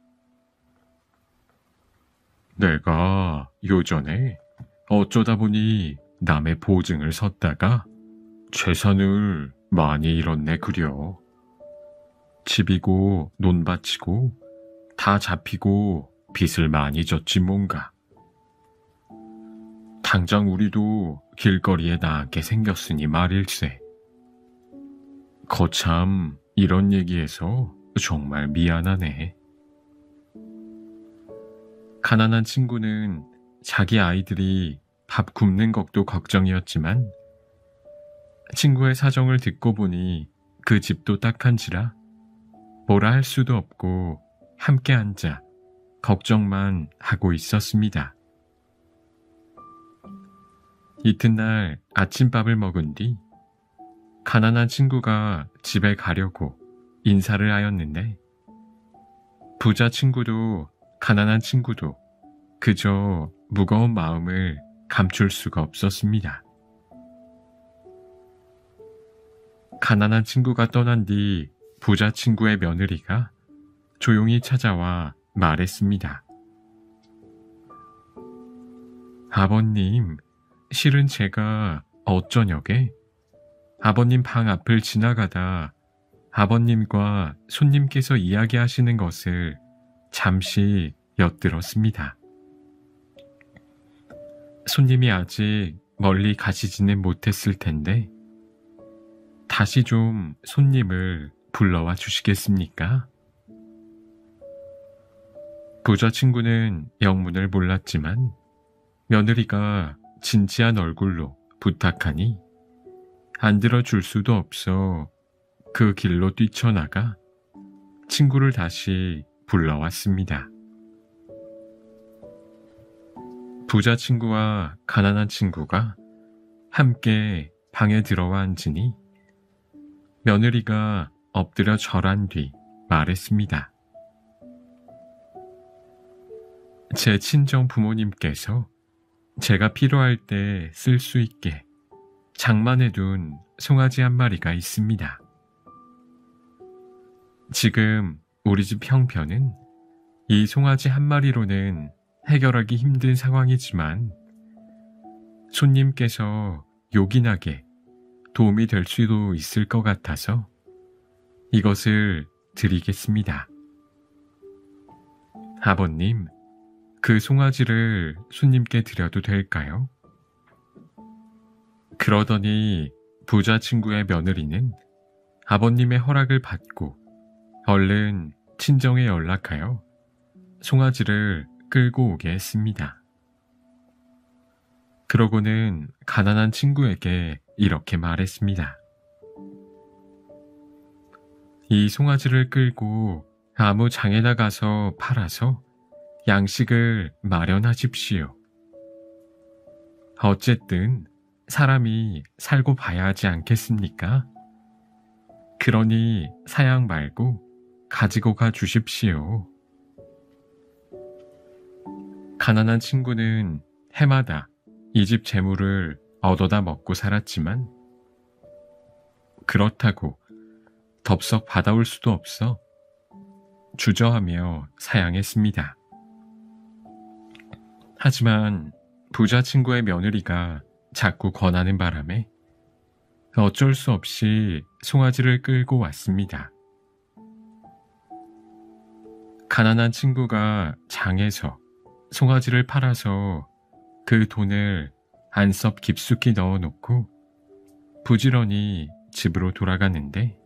내가 요전에 어쩌다 보니 남의 보증을 섰다가 재산을 많이 잃었네 그려. 집이고 논밭이고 다 잡히고 빚을 많이 졌지 뭔가. 당장 우리도 길거리에 나앉게 생겼으니 말일세. 거참 이런 얘기해서 정말 미안하네. 가난한 친구는 자기 아이들이 밥 굶는 것도 걱정이었지만 친구의 사정을 듣고 보니 그 집도 딱한지라 뭐라 할 수도 없고 함께 앉아 걱정만 하고 있었습니다. 이튿날 아침밥을 먹은 뒤 가난한 친구가 집에 가려고 인사를 하였는데 부자 친구도 가난한 친구도 그저 무거운 마음을 감출 수가 없었습니다. 가난한 친구가 떠난 뒤 부자 친구의 며느리가 조용히 찾아와 말했습니다. 아버님, 실은 제가 어쩌녁에 아버님 방 앞을 지나가다 아버님과 손님께서 이야기하시는 것을 잠시 엿들었습니다. 손님이 아직 멀리 가시지는 못했을 텐데 다시 좀 손님을 불러와 주시겠습니까? 부자 친구는 영문을 몰랐지만 며느리가 진지한 얼굴로 부탁하니 안 들어줄 수도 없어 그 길로 뛰쳐나가 친구를 다시 불러왔습니다. 부자 친구와 가난한 친구가 함께 방에 들어와 앉으니 며느리가 엎드려 절한 뒤 말했습니다. 제 친정 부모님께서 제가 필요할 때 쓸 수 있게 장만해둔 송아지 한 마리가 있습니다. 지금 우리 집 형편은 이 송아지 한 마리로는 해결하기 힘든 상황이지만 손님께서 요긴하게 도움이 될 수도 있을 것 같아서 이것을 드리겠습니다. 아버님, 그 송아지를 손님께 드려도 될까요? 그러더니 부자 친구의 며느리는 아버님의 허락을 받고 얼른 친정에 연락하여 송아지를 끌고 오게 했습니다. 그러고는 가난한 친구에게 이렇게 말했습니다. 이 송아지를 끌고 아무 장에나 가서 팔아서 양식을 마련하십시오. 어쨌든 사람이 살고 봐야 하지 않겠습니까? 그러니 사양 말고 가지고 가 주십시오. 가난한 친구는 해마다 이 집 재물을 얻어다 먹고 살았지만 그렇다고 덥석 받아올 수도 없어 주저하며 사양했습니다. 하지만 부자 친구의 며느리가 자꾸 권하는 바람에 어쩔 수 없이 송아지를 끌고 왔습니다. 가난한 친구가 장에서 송아지를 팔아서 그 돈을 안썹 깊숙이 넣어놓고 부지런히 집으로 돌아가는데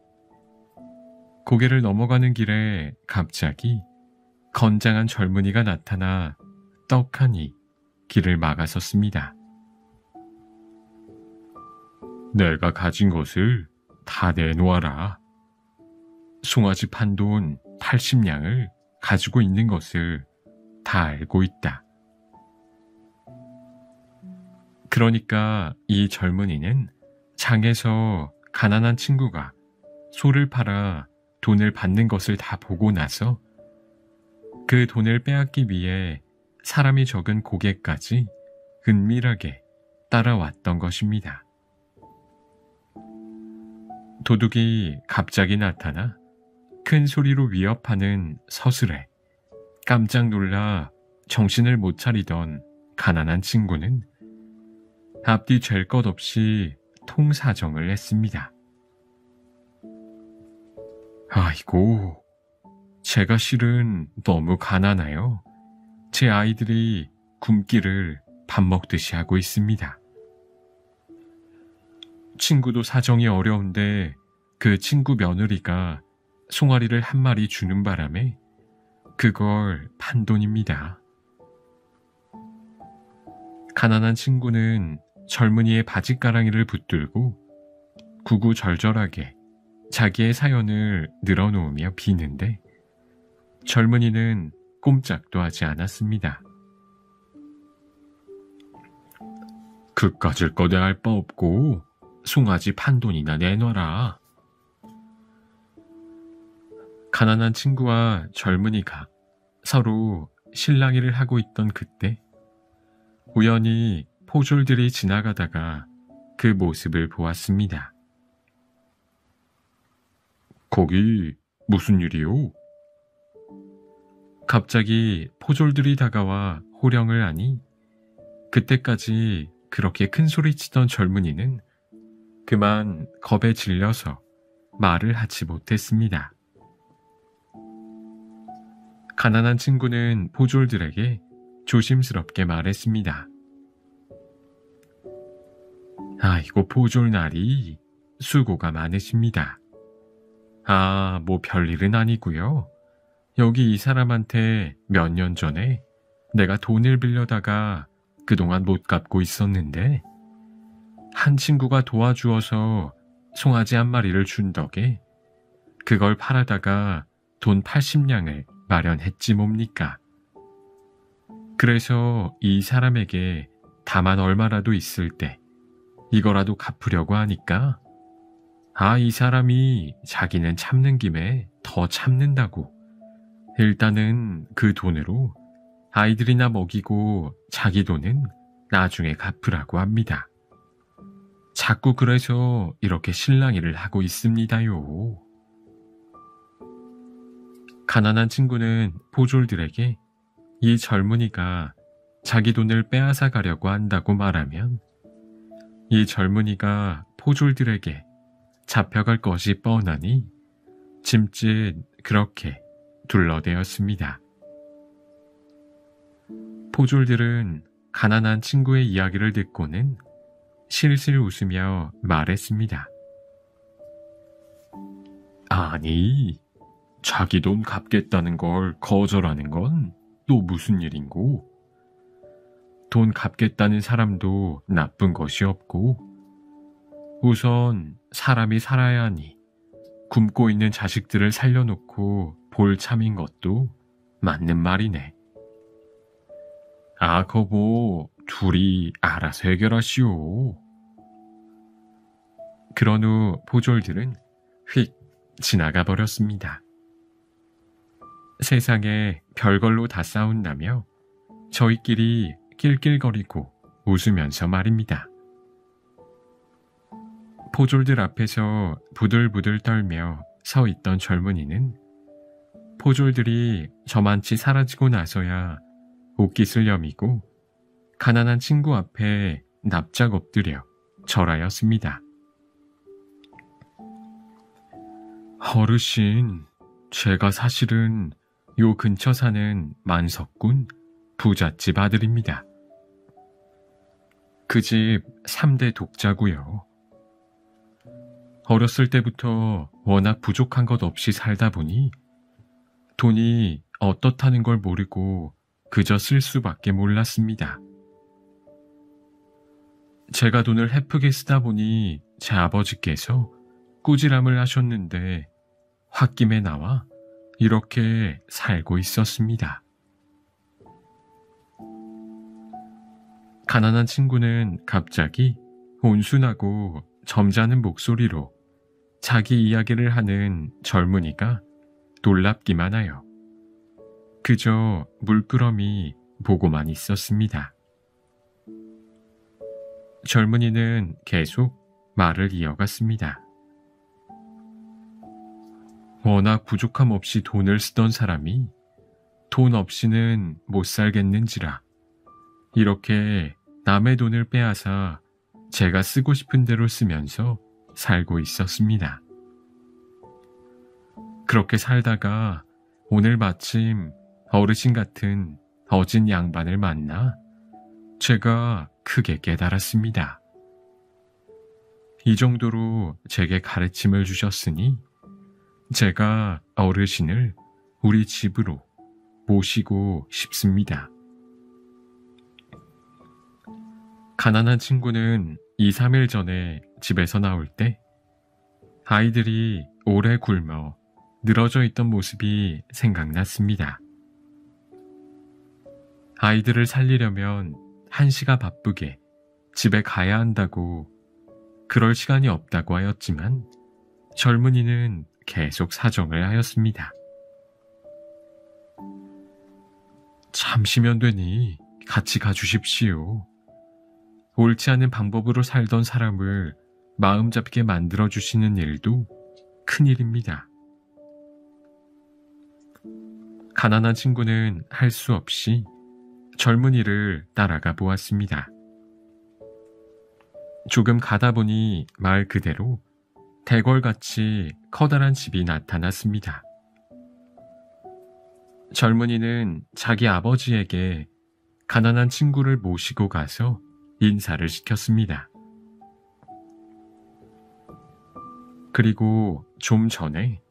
고개를 넘어가는 길에 갑자기 건장한 젊은이가 나타나 떡하니 길을 막아섰습니다. 내가 가진 것을 다 내놓아라. 송아지 판 돈 80냥을 가지고 있는 것을 다 알고 있다. 그러니까 이 젊은이는 장에서 가난한 친구가 소를 팔아 돈을 받는 것을 다 보고 나서 그 돈을 빼앗기 위해 사람이 적은 고개까지 은밀하게 따라왔던 것입니다. 도둑이 갑자기 나타나 큰 소리로 위협하는 서슬에 깜짝 놀라 정신을 못 차리던 가난한 친구는 앞뒤 잴 것 없이 통사정을 했습니다. 아이고, 제가 실은 너무 가난해요. 제 아이들이 굶기를 밥 먹듯이 하고 있습니다. 친구도 사정이 어려운데 그 친구 며느리가 송아리를 한 마리 주는 바람에 그걸 판 돈입니다. 가난한 친구는 젊은이의 바짓가랑이를 붙들고 구구절절하게 자기의 사연을 늘어놓으며 비는데 젊은이는 꼼짝도 하지 않았습니다. 그까짓 거대할 바 없고 송아지 판돈이나 내놔라. 가난한 친구와 젊은이가 서로 실랑이를 하고 있던 그때 우연히 포졸들이 지나가다가 그 모습을 보았습니다. 거기 무슨 일이요? 갑자기 포졸들이 다가와 호령을 하니 그때까지 그렇게 큰 소리 치던 젊은이는 그만 겁에 질려서 말을 하지 못했습니다. 가난한 친구는 포졸들에게 조심스럽게 말했습니다. 아이고 포졸날이 수고가 많으십니다. 아, 뭐 별일은 아니고요. 여기 이 사람한테 몇 년 전에 내가 돈을 빌려다가 그동안 못 갚고 있었는데 한 친구가 도와주어서 송아지 한 마리를 준 덕에 그걸 팔아다가 돈 80냥을 마련했지 뭡니까. 그래서 이 사람에게 다만 얼마라도 있을 때 이거라도 갚으려고 하니까 아, 이 사람이 자기는 참는 김에 더 참는다고 일단은 그 돈으로 아이들이나 먹이고 자기 돈은 나중에 갚으라고 합니다. 자꾸 그래서 이렇게 실랑이를 하고 있습니다요. 가난한 친구는 포졸들에게 이 젊은이가 자기 돈을 빼앗아 가려고 한다고 말하면 이 젊은이가 포졸들에게 잡혀갈 것이 뻔하니 짐짓 그렇게 둘러대었습니다. 포졸들은 가난한 친구의 이야기를 듣고는 실실 웃으며 말했습니다. 아니, 자기 돈 갚겠다는 걸 거절하는 건 또 무슨 일인고? 돈 갚겠다는 사람도 나쁜 것이 없고 우선 사람이 살아야 하니 굶고 있는 자식들을 살려놓고 볼 참인 것도 맞는 말이네. 아, 거보 둘이 알아서 해결하시오. 그런 후 포졸들은 휙 지나가 버렸습니다. 세상에 별걸로 다 싸운다며 저희끼리 낄낄거리고 웃으면서 말입니다. 포졸들 앞에서 부들부들 떨며 서 있던 젊은이는 포졸들이 저만치 사라지고 나서야 옷깃을 여미고 가난한 친구 앞에 납작 엎드려 절하였습니다. 어르신, 제가 사실은 요 근처 사는 만석군 부잣집 아들입니다. 그 집 3대 독자고요. 어렸을 때부터 워낙 부족한 것 없이 살다 보니 돈이 어떻다는 걸 모르고 그저 쓸 수밖에 몰랐습니다. 제가 돈을 헤프게 쓰다 보니 제 아버지께서 꾸지람을 하셨는데 홧김에 나와 이렇게 살고 있었습니다. 가난한 친구는 갑자기 온순하고 점잖은 목소리로 자기 이야기를 하는 젊은이가 놀랍기만 하여 그저 물끄러미 보고만 있었습니다. 젊은이는 계속 말을 이어갔습니다. 워낙 부족함 없이 돈을 쓰던 사람이 돈 없이는 못 살겠는지라 이렇게 남의 돈을 빼앗아 제가 쓰고 싶은 대로 쓰면서 살고 있었습니다. 그렇게 살다가 오늘 마침 어르신 같은 어진 양반을 만나 제가 크게 깨달았습니다. 이 정도로 제게 가르침을 주셨으니 제가 어르신을 우리 집으로 모시고 싶습니다. 가난한 친구는 2, 3일 전에 집에서 나올 때 아이들이 오래 굶어 늘어져 있던 모습이 생각났습니다. 아이들을 살리려면 한시가 바쁘게 집에 가야 한다고 그럴 시간이 없다고 하였지만 젊은이는 계속 사정을 하였습니다. 잠시면 되니 같이 가주십시오. 옳지 않은 방법으로 살던 사람을 마음 잡게 만들어주시는 일도 큰일입니다. 가난한 친구는 할 수 없이 젊은이를 따라가 보았습니다. 조금 가다 보니 말 그대로 대궐같이 커다란 집이 나타났습니다. 젊은이는 자기 아버지에게 가난한 친구를 모시고 가서 인사를 시켰습니다. 그리고 좀 전에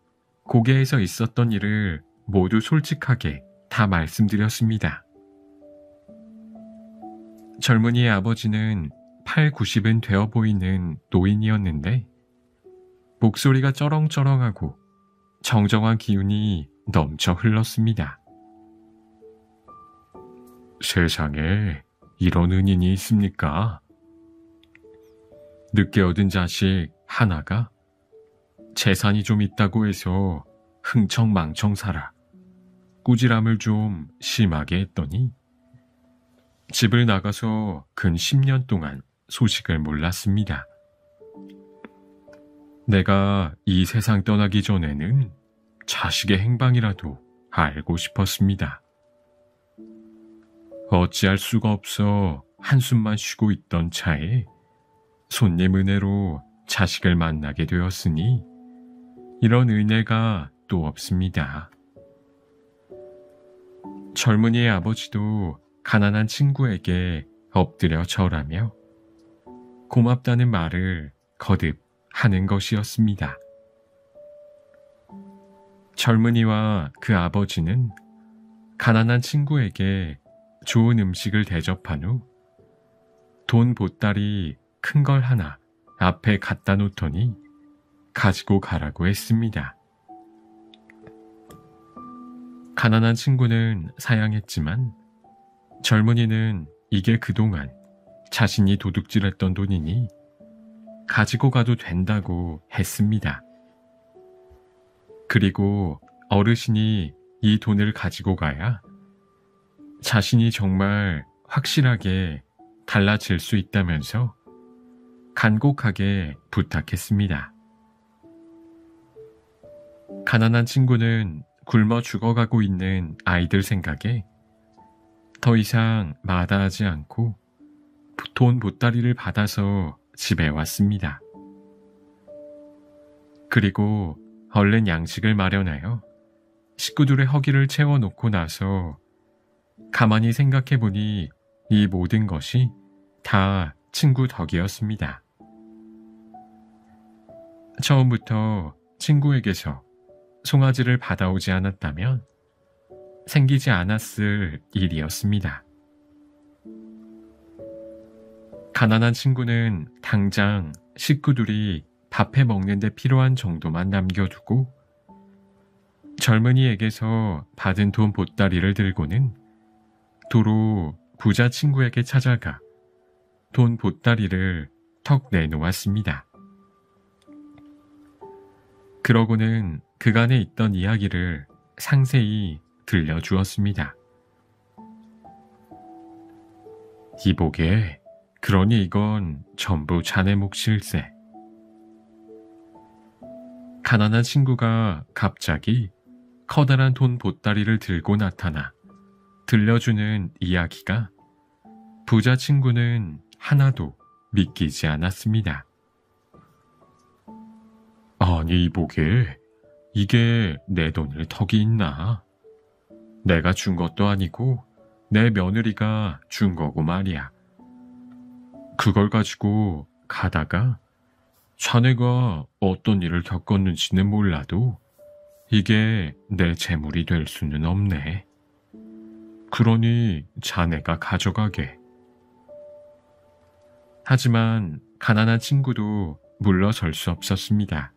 고개에서 있었던 일을 모두 솔직하게 다 말씀드렸습니다. 젊은이의 아버지는 8, 90은 되어 보이는 노인이었는데 목소리가 쩌렁쩌렁하고 정정한 기운이 넘쳐 흘렀습니다. 세상에 이런 은인이 있습니까? 늦게 얻은 자식 하나가 재산이 좀 있다고 해서 흥청망청 살아 꾸지람을 좀 심하게 했더니 집을 나가서 근 10년 동안 소식을 몰랐습니다. 내가 이 세상 떠나기 전에는 자식의 행방이라도 알고 싶었습니다. 어찌할 수가 없어 한숨만 쉬고 있던 차에 손님 은혜로 자식을 만나게 되었으니 이런 은혜가 또 없습니다. 젊은이의 아버지도 가난한 친구에게 엎드려 절하며 고맙다는 말을 거듭 하는 것이었습니다. 젊은이와 그 아버지는 가난한 친구에게 좋은 음식을 대접한 후 돈 보따리 큰 걸 하나 앞에 갖다 놓더니 가지고 가라고 했습니다. 가난한 친구는 사양했지만 젊은이는 이게 그동안 자신이 도둑질했던 돈이니 가지고 가도 된다고 했습니다. 그리고 어르신이 이 돈을 가지고 가야 자신이 정말 확실하게 달라질 수 있다면서 간곡하게 부탁했습니다. 가난한 친구는 굶어 죽어가고 있는 아이들 생각에 더 이상 마다하지 않고 돈 보따리를 받아서 집에 왔습니다. 그리고 얼른 양식을 마련하여 식구들의 허기를 채워놓고 나서 가만히 생각해보니 이 모든 것이 다 친구 덕이었습니다. 처음부터 친구에게서 송아지를 받아오지 않았다면 생기지 않았을 일이었습니다. 가난한 친구는 당장 식구들이 밥해 먹는 데 필요한 정도만 남겨두고 젊은이에게서 받은 돈 보따리를 들고는 도로 부자 친구에게 찾아가 돈 보따리를 턱 내놓았습니다. 그러고는 그간에 있던 이야기를 상세히 들려주었습니다. 이보게, 그러니 이건 전부 자네 몫일세. 가난한 친구가 갑자기 커다란 돈 보따리를 들고 나타나 들려주는 이야기가 부자 친구는 하나도 믿기지 않았습니다. 아니 이보게, 이게 내 돈을 턱이 있나? 내가 준 것도 아니고 내 며느리가 준 거고 말이야. 그걸 가지고 가다가 자네가 어떤 일을 겪었는지는 몰라도 이게 내 재물이 될 수는 없네. 그러니 자네가 가져가게. 하지만 가난한 친구도 물러설 수 없었습니다.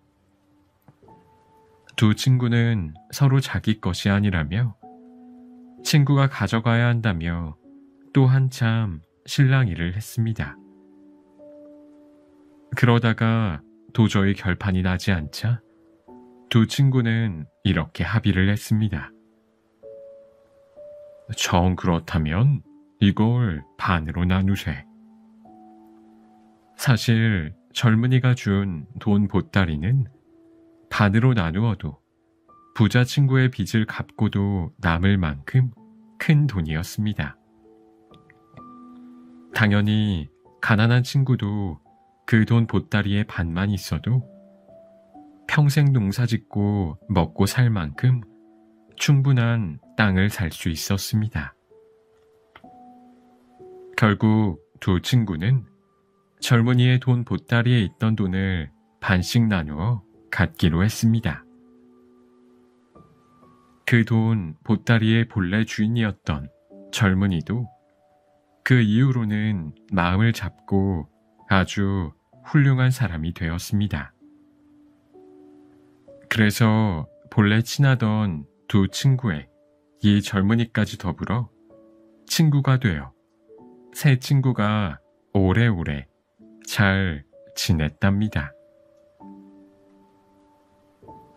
두 친구는 서로 자기 것이 아니라며 친구가 가져가야 한다며 또 한참 실랑이를 했습니다. 그러다가 도저히 결판이 나지 않자 두 친구는 이렇게 합의를 했습니다. 정 그렇다면 이걸 반으로 나누세. 사실 젊은이가 준 돈 보따리는 반으로 나누어도 부자 친구의 빚을 갚고도 남을 만큼 큰 돈이었습니다. 당연히 가난한 친구도 그 돈 보따리의 반만 있어도 평생 농사짓고 먹고 살 만큼 충분한 땅을 살 수 있었습니다. 결국 두 친구는 젊은이의 돈 보따리에 있던 돈을 반씩 나누어 갖기로 했습니다. 그 돈 보따리의 본래 주인이었던 젊은이도 그 이후로는 마음을 잡고 아주 훌륭한 사람이 되었습니다. 그래서 본래 친하던 두 친구의 이 젊은이까지 더불어 친구가 되어 새 친구가 오래오래 잘 지냈답니다.